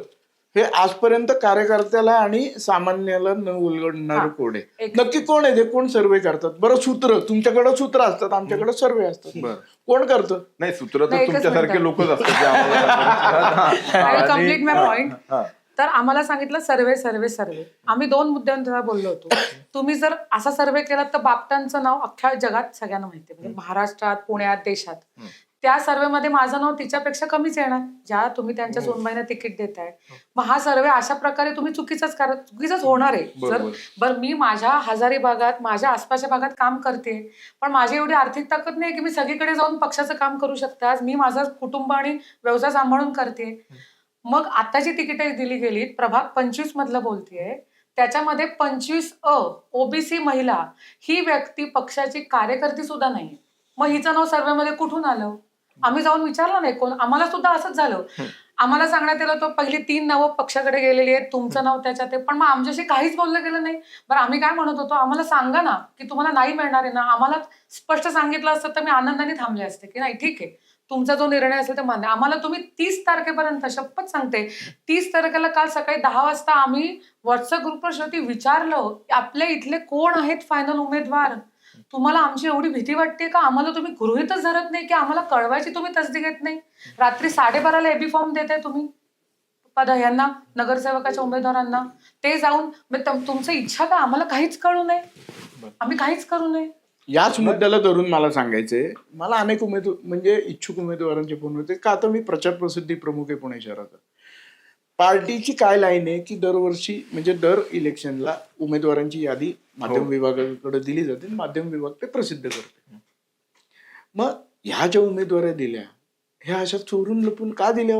हे आजपर्यंत कार्यकर्त्याला आणि सामान्याला न उलगडणारे कोड आहे. नक्की कोण आहे ते? कोण सर्वे करतात? बरं, सूत्र तुमच्याकडे सूत्र असतात, आमच्याकडे सर्वे असतात. कोण करतं?
नाही, सूत्र तर तुमच्यासारखे लोकच असतात.
कम्प्लीट माय पॉइंट. तर आम्हाला सांगितलं सर्वे सर्वे सर्वे. आम्ही 2 मुद्द्यांवर बोललो होतो. तुम्ही जर असा सर्वे केला तर बापटांचं नाव अख्ख्या जगात सगळ्यांना माहिती आहे, म्हणजे महाराष्ट्रात, पुण्यात, देशात. त्या सर्वेमध्ये माझं नाव तिच्यापेक्षा कमीच येणार, ज्या तुम्ही त्यांच्या सोनबाईंना तिकीट देताय. मग हा सर्वे अशा प्रकारे तुम्ही चुकीचंच होणार आहे. जर बरं मी माझ्या हजारी भागात, माझ्या आसपासच्या भागात काम करते, पण माझी एवढी आर्थिक ताकद नाही की मी सगळीकडे जाऊन पक्षाचं काम करू शकते. आज मी माझं कुटुंब आणि व्यवसाय सांभाळून करते. मग आता जी तिकीटं दिली गेली, प्रभाग 25 मधलं बोलतेय, त्याच्यामध्ये 25A ओबीसी महिला ही व्यक्ती पक्षाची कार्यकर्ती सुद्धा नाही. मग हिचं नाव सर्वेमध्ये कुठून आलं? आम्ही जाऊन विचारलं नाही कोण. आम्हाला सुद्धा असंच झालं. आम्हाला सांगण्यात आलं होतं पहिली 3 नावं पक्षाकडे गेलेली आहेत, तुमचं नाव त्याच्यात आहे, पण मग आमच्याशी काहीच बोललं गेलं नाही. बरं आम्ही काय म्हणत होतो, आम्हाला सांगा ना की तुम्हाला नाही मिळणार आहे ना. आम्हाला स्पष्ट सांगितलं असतं तर मी आनंदाने थांबले असते की नाही ठीक आहे, तुमचा जो निर्णय असेल ते मान्य. आम्हाला तुम्ही 30 तारखेपर्यंत, शपथ सांगते, 30 तारखेला काल सकाळी 10 वाजता आम्ही व्हॉट्सअप ग्रुपवर शेवटी विचारलं आपल्या इथले कोण आहेत फायनल उमेदवार. तुम्हाला आमची एवढी भीती वाटते का? आम्हाला तुम्ही गृहीतच धरत नाही की आम्हाला कळवायची तुम्ही तसदी घेत नाही. रात्री 12:30ला एबी फॉर्म देताय तुम्ही यांना, नगरसेवकाच्या उमेदवारांना. ते जाऊन तुमचं इच्छा का आम्हाला काहीच कळू नये, आम्ही काहीच करू नये.
याच मुद्द्याला धरून मला सांगायचंय, मला अनेक म्हणजे इच्छुक उमेदवारांचे फोन होते का. आता मी प्रचार प्रसिद्धी प्रमुख आहे पुणे शहराचा. पार्टीची काय लाईन आहे की दरवर्षी म्हणजे दर इलेक्शनला उमेदवारांची यादी माध्यम विभागाकडे दिली जाते, माध्यम विभाग ते प्रसिद्ध करते. मग ह्या ज्या उमेदवार दिल्या ह्या अशा चोरून लपून का दिल्या?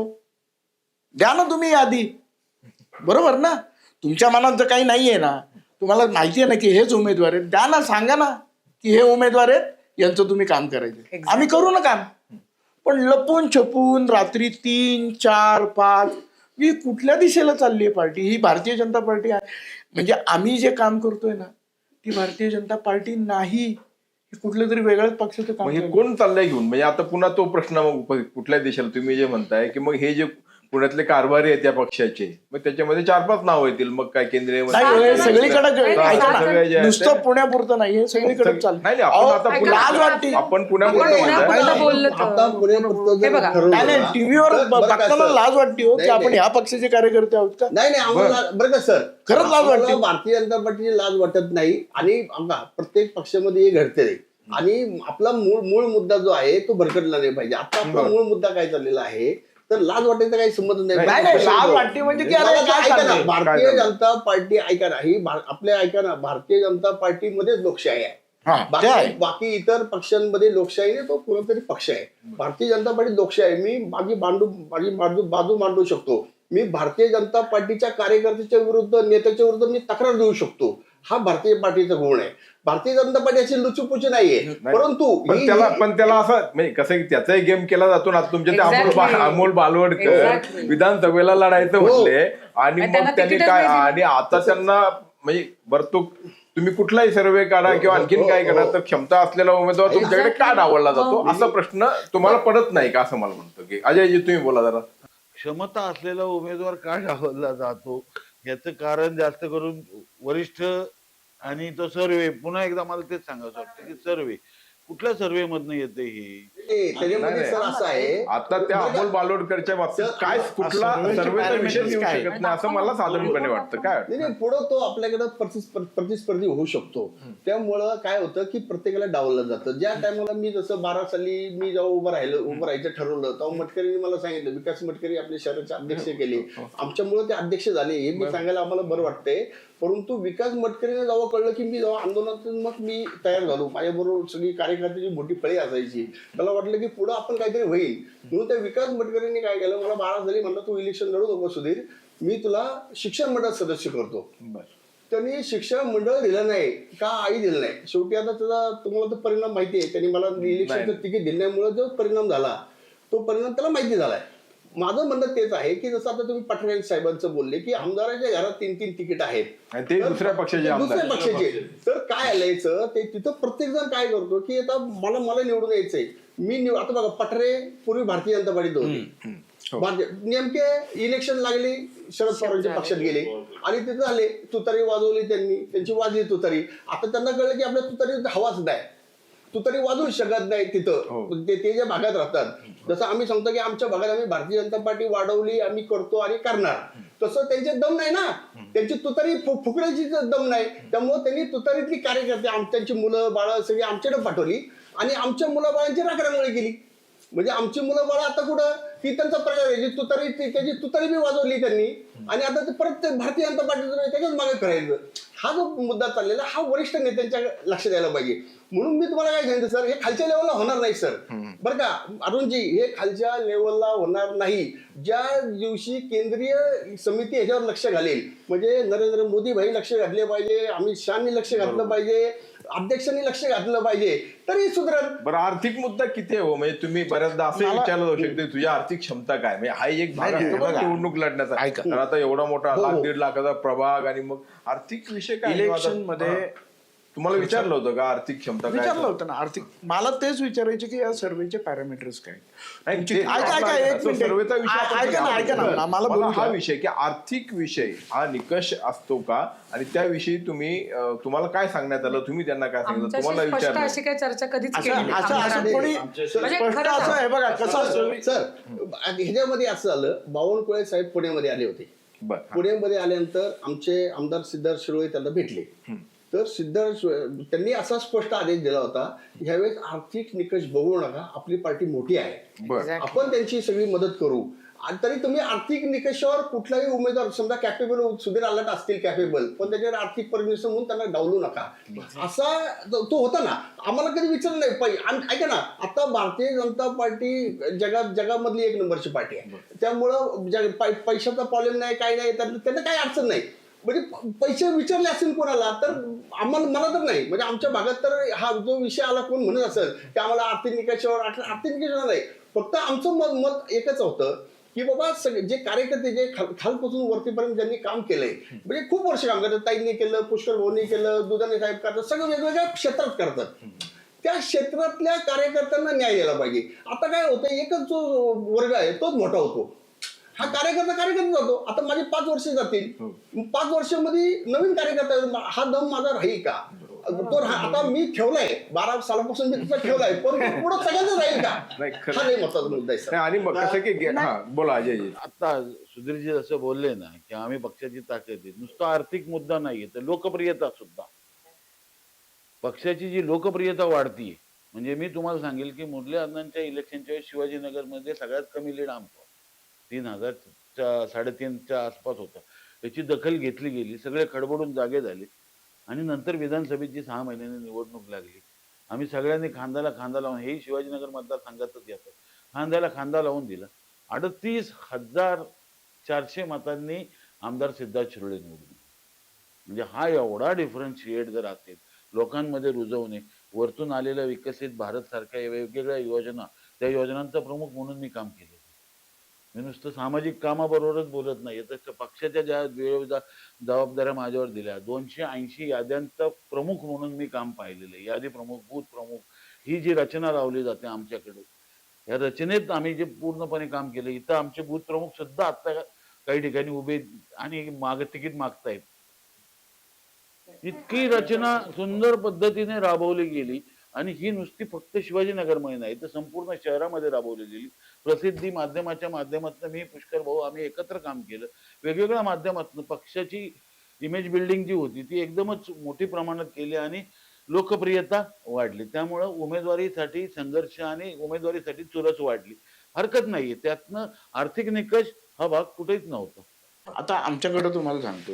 द्या ना तुम्ही यादी, बरोबर ना. तुमच्या मनात जर काही नाहीये ना, तुम्हाला माहिती आहे ना की हेच उमेदवार आहेत, द्या ना, सांगा ना की हे उमेदवार आहेत, यांचं तुम्ही काम करायचं, आम्ही करू ना काम. पण लपून छपून रात्री 3, 4, 5 ही कुठल्या दिशेला चालली आहे पार्टी? ही भारतीय जनता पार्टी आहे. म्हणजे आम्ही जे काम करतोय ना ती भारतीय जनता पार्टी नाही, कुठल्या तरी वेगळ्याच पक्षाचं काम.
हे कोण चाललंय घेऊन? म्हणजे आता पुन्हा तो प्रश्न मग कुठल्या देशाला तुम्ही जे म्हणताय की मग हे जे पुण्यातले कारभारी आहेत त्या पक्षाचे, मग त्याच्यामध्ये 4-5 नाव येतील, मग काय केंद्रीय
सगळीकडे नुसतं पुण्यापुरतं नाही, हे सगळीकडे चालतं.
नाही आपण आता
लाज वाटते.
आपण पुण्यापुरतं
टीव्हीवर बघताना लाज वाटते हो की आपण ह्या पक्षाचे कार्यकर्ते आहोत का.
नाही आम्हाला बरं का सर,
खरंच लाज वाटते.
भारतीय जनता पार्टीची लाज वाटत नाही. आणि प्रत्येक पक्षामध्ये हे घडते आणि आपला मूळ मुद्दा जो आहे तो भरकटला नाही पाहिजे. आता आपला मूळ मुद्दा काय चाललेला आहे, तर लाज वाटायचा काही संबंध नाही.
लाज वाटते म्हणजे की अरे काय चाललंय?
भारतीय जनता पार्टी ऐका ना, ही आपल्या ऐका ना, भारतीय जनता पार्टीमध्येच लोकशाही आहे. बाकी इतर पक्षांमध्ये लोकशाही नाही, तो कोणतरी पक्ष आहे. भारतीय जनता पार्टी लोकशाही आहे. मी माझी बाजू मांडू शकतो. मी भारतीय जनता पार्टीच्या कार्यकर्त्याच्या विरुद्ध, नेत्याच्या विरुद्ध मी तक्रार देऊ शकतो. हा भारतीय पार्टीचा गुण आहे. भारतीय जनता पार्टी अशी लुचूपुची नाहीये. परंतु
त्याला असं म्हणजे कसं त्याचाही गेम केला जातो ना. तुमच्या ते अमोल बालवडकर विधानसभेला लढायचं म्हटले आणि मग त्यांनी काय, आणि आता त्यांना म्हणजे बरं तो तुम्ही कुठलाही सर्वे काढा किंवा आणखीन काय करा, तर क्षमता असलेला उमेदवार तुमच्याकडे का डावलला जातो असा प्रश्न तुम्हाला पडत नाही का, असं मला म्हणतो. की अजयजी तुम्ही बोला जरा.
क्षमता असलेला उमेदवार का डावलला जातो याचं कारण जास्त करून वरिष्ठ आणि तो सर्वे. पुन्हा एकदा मला तेच सांगायचं वाटतं की सर्वे कुठल्या सर्वे मधनं येते हे.
त्याच्यामध्ये सर असं आहे,
आता त्या अमोल बालोडकरच्या बाबतीत काय कुठला सर्वेचा विषय येऊ शकत नाही असं मला साधारणपणे वाटतं. काय
नाही पुढं तो आपल्याकडे प्रतिस्पर्धी होऊ शकतो. त्यामुळं काय होतं की प्रत्येकाला डावललं जातं. ज्या टायमाला मी जसं 12 साली मी जेव्हा उभं राहायचं ठरवलं, तेव्हा मटकरींनी मला सांगितलं, विकास मटकरी आपल्या शहराचे अध्यक्ष केले, आमच्यामुळे ते अध्यक्ष झाले, हे मी सांगायला आम्हाला बरं वाटतंय. परंतु विकास मटकरीने जेव्हा कळलं की मी जेव्हा आंदोलनातून मग मी तयार झालो, माझ्याबरोबर सगळी कार्यकर्त्याची मोठी फळी असायची, मला वाटलं की पुढं आपण काहीतरी होईल. म्हणून त्या विकास मटकरींनी काय केलं, मला 12 साली म्हणलं तू इलेक्शन लढू नको सुधीर, मी तुला शिक्षण मंडळात सदस्य करतो. त्यांनी शिक्षण मंडळ दिलं नाही का, आई दिलं नाही. शेवटी आता त्याचा तुम्हाला तो परिणाम माहिती आहे. त्यांनी मला इलेक्शनचं तिकीट दिल्यामुळे जो परिणाम झाला तो परिणाम त्याला माहिती झालाय. माझं म्हणणं तेच आहे की जसं आता तुम्ही पठारे साहेबांचं बोलले की आमदाराच्या घरात 3-3 तिकीट आहेत,
ते दुसऱ्या पक्षाचे.
तर काय आलायचं ते तिथं प्रत्येक जण काय करतो की आता मला निवडून यायचंय. मी आता बघा, पठारे पूर्वी भारतीय जनता पार्टीत होती, नेमके इलेक्शन लागली शरद पवारांच्या पक्षात गेले आणि तिथं झाले, तुतारी वाजवली त्यांनी, त्यांची वाजली तुतारी. आता त्यांना कळलं की आपल्या तुतारी हवाच नाही, तुतारी वाजवू शकत नाही तिथं, ते ज्या भागात राहतात. जसं आम्ही सांगतो की आमच्या भागात आम्ही भारतीय जनता पार्टी वाढवली, आम्ही करतो आणि करणार, तसं त्यांचे दम नाही ना, त्यांची तुतारी फुकण्याची दम नाही. त्यामुळे त्यांनी तुतारीतली कार्यकर्ते त्यांची मुलं बाळ सगळी आमच्याकडे पाठवली आणि आमच्या मुलाबाळांची राखरांगोळी केली. म्हणजे आमची मुलं बाळा आता कुठं ती त्यांचा प्रचार आहे, जी तुतारी त्याची तुतारी बी वाजवली त्यांनी आणि आता ते परत ते भारतीय जनता पार्टीचं त्याच्याच मागे करायचं. हा जो मुद्दा चाललेला हा वरिष्ठ नेत्यांच्या लक्ष द्यायला पाहिजे. म्हणून मी तुम्हाला काय सांगितलं सर, हे खालच्या लेवलला होणार नाही सर, बरं का अरुणजी, हे खालच्या लेवलला होणार नाही. ज्या दिवशी केंद्रीय समिती ह्याच्यावर लक्ष घालेल, म्हणजे नरेंद्र मोदी भाई लक्ष घातले पाहिजे, अमित शहानी लक्ष घातलं पाहिजे, अध्यक्षांनी लक्ष घातलं पाहिजे, तरी सुधरल.
बरं, आर्थिक मुद्दा किती आहे हो? म्हणजे तुम्ही बऱ्याचदा असं विचारलं जाऊ शकते तुझी आर्थिक क्षमता काय, म्हणजे हा एक भाग असतो बघा निवडणूक लढण्याचा. तर आता एवढा मोठा 1.5 लाखाचा प्रभाग आणि मग आर्थिक विषय काय?
इलेक्शन मध्ये
तुम्हाला विचारलं होतं का आर्थिक क्षमता काय?
विचारलं होतं ना आर्थिक. मला तेच विचारायचे की या सर्वेचे पॅरामीटर्स काय.
नाही, ते-
ऐका, एक मिनिट.
सर्वेचा विषय आपण
ऐका ना, मला बोलू
हा
द्या.
विषय की आर्थिक विषय हा निकष असतो का, आणि त्याविषयी तुम्हाला काय सांगण्यात आलं, तुम्ही त्यांना काय सांगितलं, तुम्हाला
आमच्याशी स्पष्ट
विचारलं?
अशी काही चर्चा कधीच केली नाही.
असं
आमदारांनी.
कोणी
म्हणजे
स्पष्ट
खरं
असं आहे बघा, कसं असतं
सर ह्याच्यामध्ये असं झालं, बावनकुळे साहेब पुण्यामध्ये आले होते.
बरं.
पुण्यामध्ये आल्यानंतर आमचे आमदार सिद्धार्थ शिरोळे त्यांना भेटले. तर त्यांनी असा स्पष्ट आदेश दिला होता, ह्यावेळेस आर्थिक निकष बघू नका, आपली पार्टी मोठी आहे,
बरं.
आपण त्यांची सगळी मदत करू. आणि तरी तुम्ही आर्थिक निकषावर कुठलाही उमेदवार समजा कॅपेबल सुधीर आलाट असतील कॅपेबल, पण त्याच्यावर आर्थिक परमिशन म्हणून त्यांना डावलू नका, असा तो होता ना. आम्हाला कधी विचारलं नाही. ऐका ना, आता भारतीय जनता पार्टी जगामधली 1 नंबरची पार्टी आहे, त्यामुळं पैशाचा प्रॉब्लेम नाही, काय नाही, त्यांना काही अडचण नाही. म्हणजे पैसे विचारले असेल कोणाला तर मला तर नाही, म्हणजे आमच्या भागात तर हा जो विषय आला कोण म्हणत असेल की आम्हाला आर्थिक निकषावर नाही, फक्त आमचं मत एकच होतं की बाबा जे कार्यकर्ते जे खालपासून वरतीपर्यंत ज्यांनी काम केलंय, म्हणजे खूप वर्ष काम करतात, ताईंनी केलं, पुष्कर भाऊंनी केलं, दुधाने साहेब करतात, सगळं वेगवेगळ्या क्षेत्रात करतात, त्या क्षेत्रातल्या कार्यकर्त्यांना न्याय द्यायला पाहिजे. आता काय होतं, एकच जो वर्ग आहे तोच मोठा होतो, हा कार्यकर्ता जातो. आता माझे 5 वर्ष जातील, 5 वर्षामध्ये नवीन कार्यकर्ता, हा दम माझा राहील का? तो आता मी ठेवलाय 12 सालापासून मी तुझा ठेवलाय, पण पुढे सगळ्यांना राहील का? हा नाही महत्वाचा मुद्दा आहे सर.
नाही, आणि मग कसं की हा बोला अजयजी.
आता सुधीरजी जसं बोलले ना की आम्ही पक्षाची ताकद आहे, नुसता आर्थिक मुद्दा नाहीये, तर लोकप्रियता सुद्धा, पक्षाची जी लोकप्रियता वाढतीये. म्हणजे मी तुम्हाला सांगेल की मुरली अण्णांच्या इलेक्शनच्या वेळेस शिवाजीनगरमध्ये सगळ्यात कमी लीड आमचं 3,000 3,500च्या आसपास होता. त्याची दखल घेतली गेली, सगळे खडबडून जागे झाले, आणि नंतर विधानसभेची 6 महिन्यांनी निवडणूक लागली. आम्ही सगळ्यांनी खांद्याला खांदा लावून, हे शिवाजीनगर मतदारसंघातच येतं, खांद्याला खांदा लावून दिला. 38,400 मतांनी आमदार सिद्धार्थ शिरोळे निवडून. म्हणजे हा एवढा डिफरन्शिएट जर असेल, लोकांमध्ये रुजवणे, वरतून आलेल्या विकसित भारत सारख्या वेगवेगळ्या योजना, त्या योजनांचा प्रमुख म्हणून मी काम केलं. मी नुसतं सामाजिक कामाबरोबरच बोलत नाही, तर पक्षाच्या ज्या जबाबदाऱ्या माझ्यावर दिल्या, 280 याद्यांचा प्रमुख म्हणून मी काम पाहिलेलं आहे. यादी प्रमुख, बूथ प्रमुख, ही जी रचना लावली जाते आमच्याकडे, या रचनेत आम्ही जे पूर्णपणे काम केलं. इथं आमचे बूथ प्रमुख सुद्धा आता काही ठिकाणी उभे आणि तिकीट मागतायत. इतकी रचना सुंदर पद्धतीने राबवली गेली, आणि ही नुसती फक्त शिवाजीनगरमध्ये नाही, तर संपूर्ण शहरामध्ये राबवली गेली. प्रसिद्धी माध्यमाच्या माध्यमातून मी, पुष्कर भाऊ, आम्ही एकत्र काम केलं. वेगवेगळ्या माध्यमातून पक्षाची इमेज बिल्डिंग जी होती ती एकदमच मोठी प्रमाणात केली, आणि लोकप्रियता वाढली. त्यामुळं उमेदवारीसाठी संघर्ष आणि उमेदवारीसाठी चुरस वाढली. हरकत नाहीये, त्यातनं आर्थिक निकष हा भाग कुठेच नव्हता.
आता आमच्याकडे तुम्हाला सांगतो,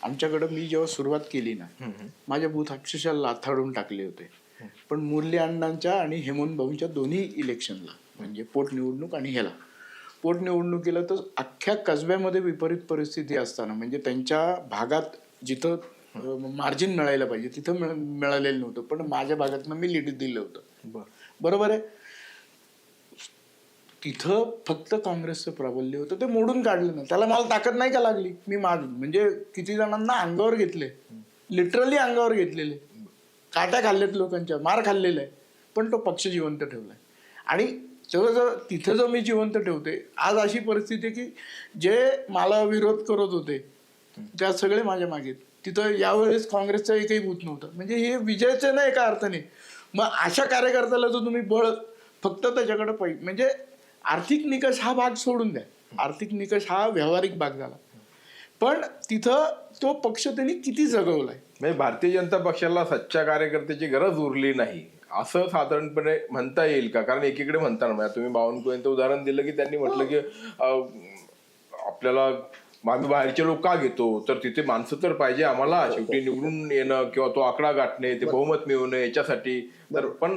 आमच्याकडे मी जेव्हा सुरुवात केली ना, माझे बूथ अक्षरशः लाथाडून टाकले होते. पण मुरली अण्णांच्या आणि हेमंत भाऊंच्या दोन्ही इलेक्शनला, म्हणजे पोटनिवडणूक आणि ह्याला, पोटनिवडणुकीला तर अख्ख्या कसब्यामध्ये विपरीत परिस्थिती असताना, म्हणजे त्यांच्या भागात जिथं मार्जिन मिळायला पाहिजे तिथं मिळालेलं नव्हतं, पण माझ्या भागातनं मी लीड दिलं होतं. बरोबर आहे, तिथं फक्त काँग्रेसचं प्राबल्य होतं, ते मोडून काढलं ना. त्याला मला ताकद नाही का लागली, मी म्हणजे किती जणांना अंगावर घेतले, लिटरली अंगावर घेतलेले, काट्या खाल्लेत, लोकांच्या मार खाल्लेला आहे, पण तो पक्ष जिवंत ठेवलाय. आणि तिथं जो मी जिवंत ठेवते, आज अशी परिस्थिती की जे मला विरोध करत होते त्या सगळे माझ्या मागे, तिथं यावेळेस काँग्रेसचा एकही बूथ नव्हता. म्हणजे हे विजयाचं नाही एका अर्थाने. मग अशा कार्यकर्त्याला जो तुम्ही बळ फक्त त्याच्याकडे पाहिजे, म्हणजे आर्थिक निकष हा भाग सोडून द्या, आर्थिक निकष हा व्यावहारिक भाग झाला, पण तिथं तो पक्ष त्यांनी किती जगवलाय.
म्हणजे भारतीय जनता पक्षाला सच्च्या कार्यकर्त्याची गरज उरली नाही असं साधारणपणे म्हणता येईल का? कारण एकीकडे म्हणताना म्हणजे तुम्ही बावनकुळेंचं उदाहरण दिलं की त्यांनी म्हटलं की आपल्याला आम्ही बाहेरचे लोक का घेतो, तर तिथे माणसं तर पाहिजे आम्हाला शेवटी निवडून येणं किंवा तो आकडा गाठणे, ते बहुमत मिळवणं याच्यासाठी. तर पण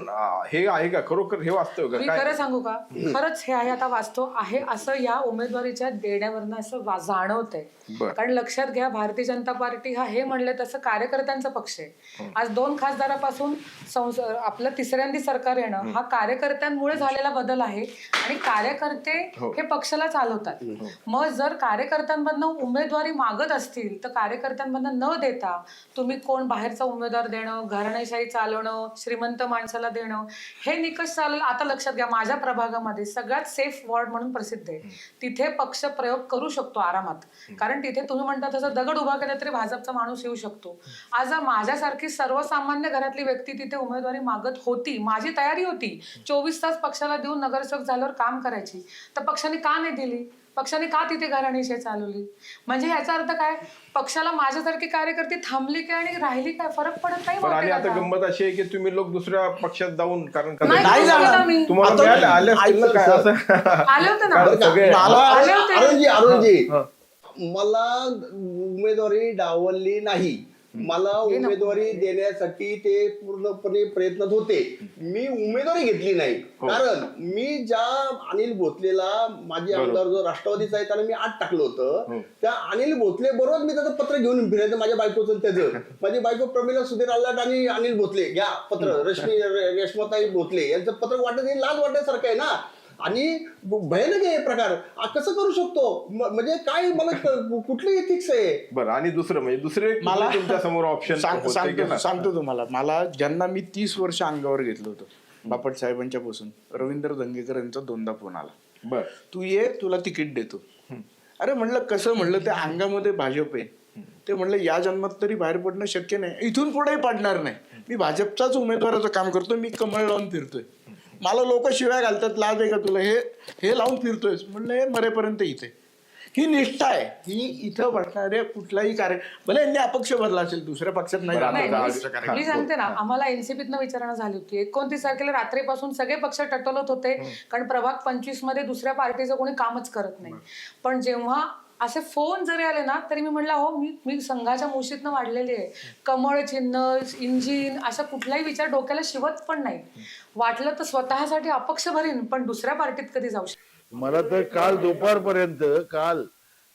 हे आहे का खरोखर, हे वास्तव का
मी
काय?
खरं सांगू का, खरंच हे आहे आता वास्तव आहे असं या उमेदवारीच्या देण्यावरनं असं जाणवतंय.
बरं.
कारण लक्षात घ्या, भारतीय जनता पार्टी हा हे म्हणलं तसं कार्यकर्त्यांचा पक्ष आहे. आज 2 खासदारापासून आपलं तिसऱ्यांदी सरकार येणं हा कार्यकर्त्यांमुळे झालेला बदल आहे आणि कार्यकर्ते हे पक्षाला चालवतात. मग जर कार्यकर्त्यांमधनं उमेदवारी मागत असतील तर कार्यकर्त्यांमधनं न देता तुम्ही कोण बाहेरचा उमेदवार देणं, घराणेशाही चालवणं, श्रीमंत माणसाला देणं हे निकष चालेल. आता लक्षात घ्या, माझ्या प्रभागामध्ये सगळ्यात सेफ वॉर्ड म्हणून प्रसिद्ध आहे. तिथे पक्ष प्रयोग करू शकतो आरामात, कारण तिथे तुम्ही म्हणता तसं दगड उभा केला तरी भाजपचा माणूस येऊ शकतो. आज जर माझ्यासारखी सर्वसामान्य घरातली व्यक्ती तिथे उमेदवारी मागत होती, माझी तयारी होती 24 तास पक्षाला देऊन नगरसेवक झाल्यावर काम करायची, तर पक्षाने का नाही दिली? पक्षाने का तिथे घराणेशाही चालवली? म्हणजे याचा अर्थ काय, पक्षाला माझ्यासारखी कार्यकर्ती थांबली काय आणि राहिली काय, फरक पडत नाही.
पण आणि आता गंमत अशी आहे की तुम्ही लोक दुसऱ्या पक्षात जाऊन, कारण
नाही जाणार मी.
तुम्हाला
आता
मिळालं, आले असतील ना काय असं?
आले होते ना.
कारण सगळे
आले होते.
अरुणजी मला उमेदवारी डावलली नाही. मला उमेदवारी देण्यासाठी ते पूर्णपणे प्रयत्नात होते. मी उमेदवारी घेतली नाही, कारण मी ज्या अनिल भोसलेला, माझे आमदार जो राष्ट्रवादीचा आहे त्याला मी आत टाकलं होतं, त्या अनिल भोसले बरोबर मी त्याचं पत्र घेऊन फिरायचं. माझ्या बायकोचं त्याचं, माझी बायको प्रमिला सुधीर आल्हाट आणि अनिल भोसले घ्या पत्र, रेश्माताई भोसले यांचं पत्र वाटत, हे लाज वाटण्यासारखं आहे ना. आणि भयानक आहे प्रकार. कसं करू शकतो? म्हणजे काय, मला कुठली एथिक्स आहे?
बरं. आणि दुसरं म्हणजे दुसरे
मला
तुमच्या समोर ऑप्शन
सांगतो तुम्हाला. मला ज्यांना मी 30 वर्ष अंगावर घेतलं होतं, बापट साहेबांच्या पासून रवींद्र दंगेकर यांचा 2दा फोन आला,
बर
तू ये, तुला तिकीट देतो. अरे म्हणलं कसं, म्हणलं त्या अंगामध्ये भाजप आहे. ते म्हणलं या जन्मात तरी बाहेर पडणं शक्य नाही, इथून पुढेही पडणार नाही. मी भाजपचाच उमेदवाराचं काम करतो, मी कमळ लावून फिरतोय. मला लोक शिवाय घालतात, लाज आहे का तुला, हे लावून फिरतोय. म्हणलं हे मरेपर्यंत इथे. ही निष्ठा आहे, ही इथं बसणारे कुठलाही कार्य, भले यांनी अपक्ष भरला असेल, दुसऱ्या पक्षात नाही जाणार.
मी सांगते ना, आम्हाला एनसीपीतनं विचारणा झाली होती. 29 तारखेला रात्रीपासून सगळे पक्ष टटोलत होते, कारण प्रभाग 25 मध्ये दुसऱ्या पार्टीचं कोणी कामच करत नाही. पण जेव्हा असे फोन जरी आले ना, तरी मी म्हणलं हो, मी संघाच्या मुशीतनं वाढलेली आहे. कमळ चिन्ह, इंजिन, असा कुठलाही विचार डोक्याला शिवत पण नाही. वाटलं तर स्वतःसाठी अपक्ष भरीन, पण दुसऱ्या पार्टीत कधी जाऊ शकतो.
मला तर काल दुपारपर्यंत, काल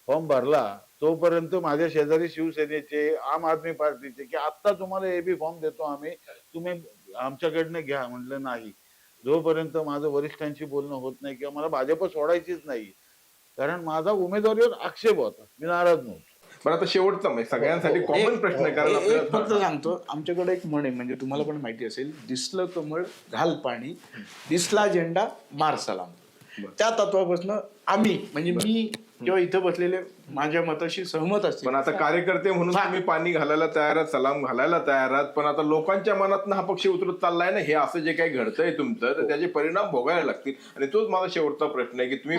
फॉर्म भरला तोपर्यंत माझ्या शेजारी शिवसेनेचे, आम आदमी पार्टीचे, की आता तुम्हाला एबी फॉर्म देतो आम्ही, तुम्ही आमच्याकडनं घ्या. म्हटलं नाही, जोपर्यंत माझं वरिष्ठांशी बोलणं होत नाही किंवा मला भाजप सोडायचीच नाही, कारण माझा उमेदवारीवर आक्षेप होता, मी नाराज नव्हतो.
बरं. आता शेवटचा म्हणजे सगळ्यांसाठी कॉमन प्रश्न आहे, कारण
एक फक्त
आपल्याला
सांगतो, आमच्याकडे एक म्हण आहे, म्हणजे तुम्हाला पण माहिती असेल, दिसलं कमळ घाल पाणी, दिसला झेंडा मार सलाम. त्या तत्वापासून आम्ही, म्हणजे मी किंवा इथं बसलेले माझ्या मताशी सहमत असतील.
पण आता कार्यकर्ते म्हणून तुम्ही पाणी घालायला तयार आहात, सलाम घालायला तयार आहात, पण आता लोकांच्या मनातनं हा पक्ष उतरत चाललाय ना, हे असं जे काही घडतंय तुमचं, तर त्याचे परिणाम भोगायला लागतील. आणि तोच माझा शेवटचा प्रश्न आहे की तुम्ही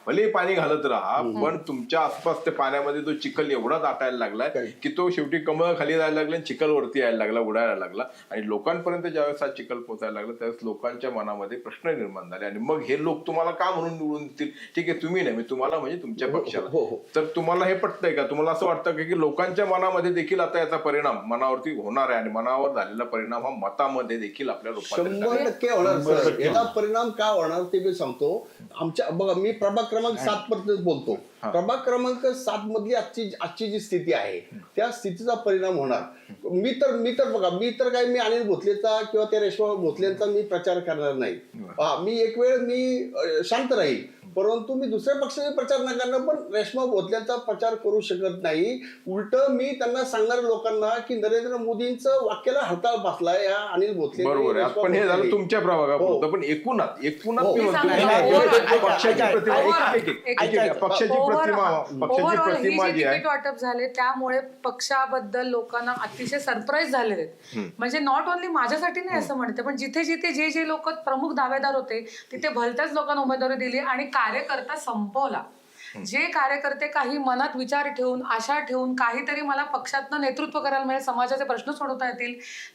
भले पाणी घालत राहा, पण तुमच्या आसपास त्या पाण्यामध्ये तो चिखल एवढा दाटायला लागलाय की तो शेवटी कमळ खाली जायला लागला आणि चिखल वरती यायला लागला, उडायला लागला. आणि लोकांपर्यंत ज्यावेळेस हा चिखल पोचायला लागला, त्यावेळेस लोकांच्या मनामध्ये प्रश्न निर्माण झाले. आणि मग हे लोक तुम्हाला का म्हणून निवडून देतील? ठीक आहे, तुम्ही नाही, मी तुम्हाला म्हणजे तुमच्या पक्षाला. तर तुम्हाला हे पटतंय का? तुम्हाला असं वाटतं की लोकांच्या मनामध्ये देखील आता याचा परिणाम मनावरती होणार आहे, आणि मनावर झालेला परिणाम हा मतामध्ये देखील आपल्या रूपांतरित
100% होणार सर. याचा परिणाम का होणार ते मी सांगतो. आमच्या बघा, मी प्रभाग क्रमांक 7 पर्यंत बोलतो. प्रभाग क्रमांक 7 मधली आजची जी स्थिती आहे, त्या स्थितीचा परिणाम होणार. मी तर काय, मी अनिल भोसलेचा किंवा त्या रेश्मा भोसलेंचा मी प्रचार करणार नाही. मी एक वेळ मी शांत राहील, परंतु मी दुसऱ्या पक्षाचा प्रचार नाही करणार, पण रेश्मा भोसलेंचा प्रचार करू शकत नाही. उलट मी त्यांना सांगणार लोकांना की नरेंद्र मोदींचं वाक्याला हरताळ बसलाय या अनिल भोसले.
बरोबर आहे. पण हे झालं तुमच्या प्रभागापुरतं, पण एकूणात पक्षाची प्रतिमा जी आहे,
तिकीट वाटप झाले त्यामुळे पक्षाबद्दल लोकांना अतिशय सरप्राईज झालेले आहेत. म्हणजे नॉट ओनली माझ्यासाठी नाही असं म्हणते, पण जिथे जिथे जे लोक प्रमुख दावेदार होते तिथे भलत्याच लोकांना उमेदवारी दिली आणि कार्यकर्ता संपवला. जे कार्यकर्ते काही मनात विचार ठेवून, आशा ठेवून काहीतरी मला पक्षातनं नेतृत्व करायला मिळेल, समाजाचे प्रश्न सोडवता येतील,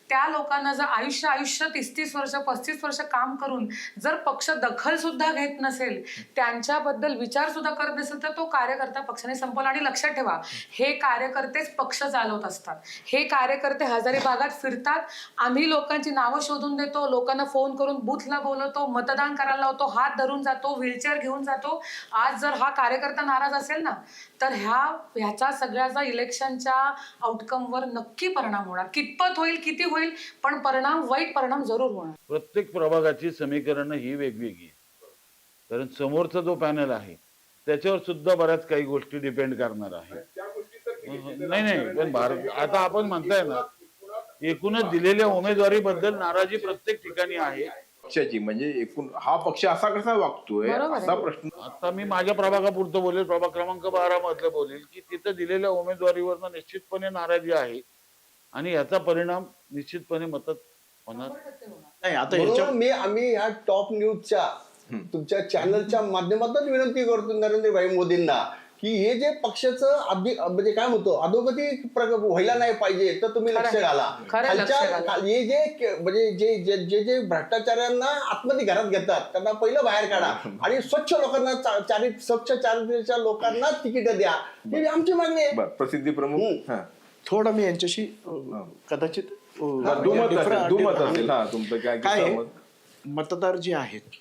त्या लोकांना जर आयुष्य 30-30 वर्ष 35 वर्ष काम करून जर पक्ष दखल सुद्धा घेत नसेल, त्यांच्याबद्दल विचार सुद्धा करत नसेल, तर तो कार्यकर्ता पक्षाने संपवला. आणि लक्षात ठेवा, हे कार्यकर्तेच पक्ष चालवत असतात. हे कार्यकर्ते हजारी भागात फिरतात. आम्ही लोकांची नावं शोधून देतो, लोकांना फोन करून बूथला बोलवतो, मतदान करायला लावतो, हात धरून जातो, व्हीलचेअर घेऊन जातो. आज जर हा कार्यकर्ता नाराज असेल ना, तर ह्याचा सगळ्याचा इलेक्शनच्या आउटकमवर नक्की परिणाम होणार. कितपत होईल, किती होईल, पण वाईट परिणाम जरूर होणार.
प्रत्येक प्रभागाची समीकरणं ही वेगवेगळी आहेत. कारण समोरचा जो पॅनल आहे त्याच्यावर सुद्धा बऱ्याच काही गोष्टी डिपेंड करणार आहे. नाही पण आता आपण म्हणताय ना, एकूणच दिलेल्या उमेदवारीबद्दल नाराजी प्रत्येक ठिकाणी आहे.
पक्षाची म्हणजे एकूण हा पक्ष असा कसा वागतोय असा प्रश्न.
आता मी माझ्या प्रभागापुरतं बोलेल, प्रभाग क्रमांक 12 मधलं बोलेल, की तिथं दिलेल्या उमेदवारीवर निश्चितपणे नाराजी आहे आणि याचा परिणाम निश्चितपणे मतात होणार.
नाही आता
म्हणून आम्ही ह्या टॉप न्यूजच्या तुमच्या चॅनलच्या माध्यमातून विनंती करतो नरेंद्रभाई मोदींना की हे जे पक्षाचं म्हणजे काय म्हणतो अधोगती व्हायला नाही पाहिजे, तर तुम्ही लक्ष घाला. हे जे म्हणजे जे जे भ्रष्टाचारांना आतमध्ये घरात घेतात त्यांना पहिलं बाहेर काढा आणि स्वच्छ लोकांना स्वच्छ चारित्र्याच्या लोकांना तिकीट द्या, ही आमची मागणी आहे.
प्रसिद्धी प्रमुख
थोडं मी यांच्याशी कदाचित
दुमत असेल. हा, तुमचं काय
मतदार जे आहेत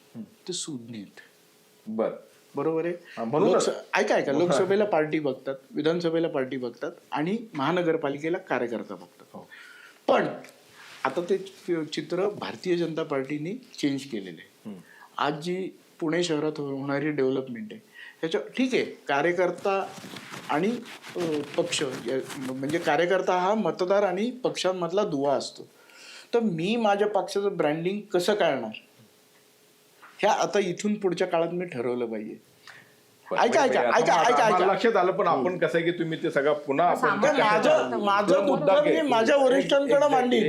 ते सुज्ञ आहेत. बरोबर आहे.
म्हणून
ऐका लोकसभेला पार्टी बघतात, विधानसभेला पार्टी बघतात आणि महानगरपालिकेला कार्यकर्ता बघतात. पण आता ते चित्र भारतीय जनता पार्टीने चेंज केलेलं आहे. आज जी पुणे शहरात होणारी डेव्हलपमेंट आहे त्याच्या ठीक आहे, कार्यकर्ता आणि पक्ष म्हणजे कार्यकर्ता हा मतदार आणि पक्षांमधला दुवा असतो. तर मी माझ्या पक्षाचं ब्रँडिंग कसं करणार, ह्या आता इथून पुढच्या काळात मी ठरवलं पाहिजे. ऐका
लक्षात आलं. पण आपण कसं आहे की तुम्ही ते सगळं पुन्हा
माझा मुद्दा मी माझ्या वरिष्ठांकडे मांडली.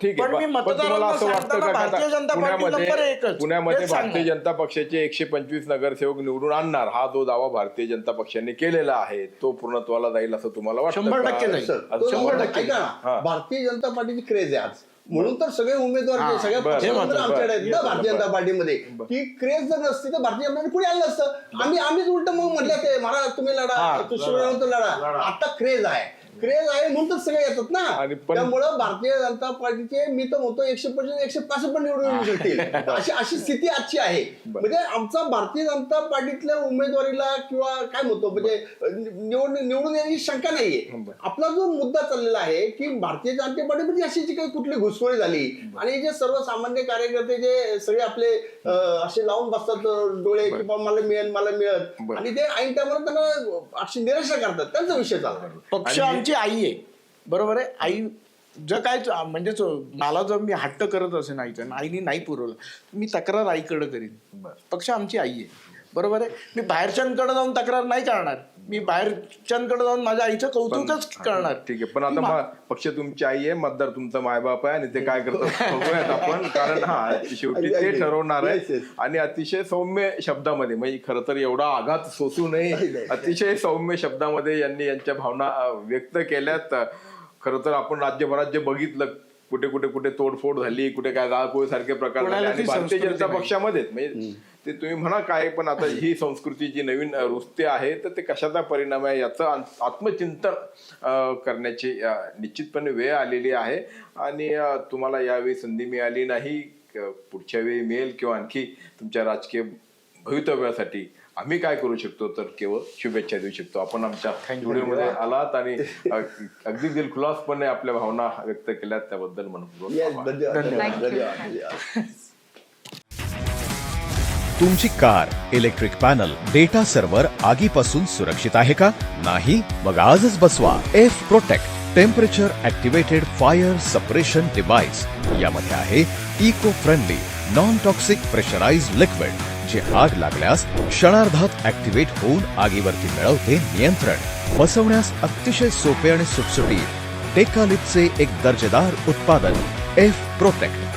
ठीक आहे, पण तुम्हाला असं वाटतं का पुण्यामध्ये भारतीय जनता पक्षाचे 125 नगरसेवक निवडून आणणार हा जो दावा भारतीय जनता पक्षाने केलेला आहे तो पूर्णत्वाला जाईल असं तुम्हाला वाटतं?
100% जाईल.
100%. भारतीय जनता पार्टीची क्रेज आहे आज, म्हणून तर सगळे उमेदवार सगळ्या आमच्याकडे आहेत ना भारतीय जनता पार्टीमध्ये. ती क्रेज जर नसती तर भारतीय जनता पुढे आलं नसतं. आम्हीच उलट मग म्हटलं ते महाराज तुम्ही लढा, आता क्रेज आहे म्हणून तर सगळे येतात ना. त्यामुळं भारतीय जनता पार्टीचे मी तर म्हणतो 100% 105 पण निवडून येऊ शकतील अशी स्थिती आजची आहे. म्हणजे आमचा भारतीय जनता पार्टीतल्या उमेदवारीला किंवा काय म्हणतो म्हणजे निवडून येण्याची शंका नाहीये. आपला जो मुद्दा चाललेला आहे की भारतीय जनता पार्टीमध्ये अशी जी काही कुठली घुसखोरी झाली आणि जे सर्वसामान्य कार्यकर्ते जे सगळे आपले असे लावून बसतात डोळे की मला मिळत आणि ते ऐन टायमाला त्यांना अशी निराशा करतात, त्यांचा विषय चालला.
पक्ष आमची आई आहे, बरोबर आहे. आई जर काय म्हणजे मला जर मी हट्ट करत असेल आईचं, आईने नाही पुरवलं, मी तक्रार आईकडे करीन. पक्ष आमची आई आहे, बरोबर आहे. मी बाहेरच्यांकडे जाऊन तक्रार नाही करणार, मी बाहेरच्यांकडे जाऊन माझ्या आईचं कौतुकच करणार.
ठीक आहे, पण आता पक्ष तुमची आई आहे, मतदार तुमचा मायबाप आहे आणि ते काय करतात बघूयात आपण. कारण शेवटी ते ठरवणार आहे आणि अतिशय सौम्य शब्दामध्ये, म्हणजे खरं तर एवढा आघात सोसू नये, अतिशय सौम्य शब्दामध्ये यांनी यांच्या भावना व्यक्त केल्यात. खरं तर आपण राज्यभरात जे बघितलं कुठे कुठे तोडफोड झाली, कुठे काय जाळपोळ सारखे प्रकार झाले आणि भारतीय जनता पक्षामध्ये म्हणजे ते तुम्ही म्हणा काय, पण आता ही संस्कृती जी नवीन रुजते आहे तर ते कशाचा परिणाम आहे याचं आत्मचिंतन करण्याची निश्चितपणे वेळ आलेली आहे. आणि तुम्हाला यावेळी संधी मिळाली नाही, पुढच्या वेळी मिळेल किंवा आणखी तुमच्या राजकीय भवितव्यासाठी आम्ही काय करू शकतो तर केवळ शुभेच्छा देऊ शकतो. आपण आमच्या व्हिडिओमध्ये आलात आणि अगदी दिलखुलासपणे आपल्या भावना व्यक्त केल्यात, त्याबद्दल मनपूर्वक
धन्यवाद.
तुमची car, electric panel, data server आगीपासून सुरक्षित आहे का? नाही? मग आजच बसवा F protect temperature activated fire suppression device. यामध्ये आहे eco friendly non toxic pressurised liquid जे आग लागल्यास क्षणार्धात ऍक्टिव्हेट होऊन आगीवरती मिळवते नियंत्रण. बसवण्यास अतिशय सोपे आणि सुटसुटीत टेकालिपचे एक दर्जेदार उत्पादन एफ प्रोटेक्ट.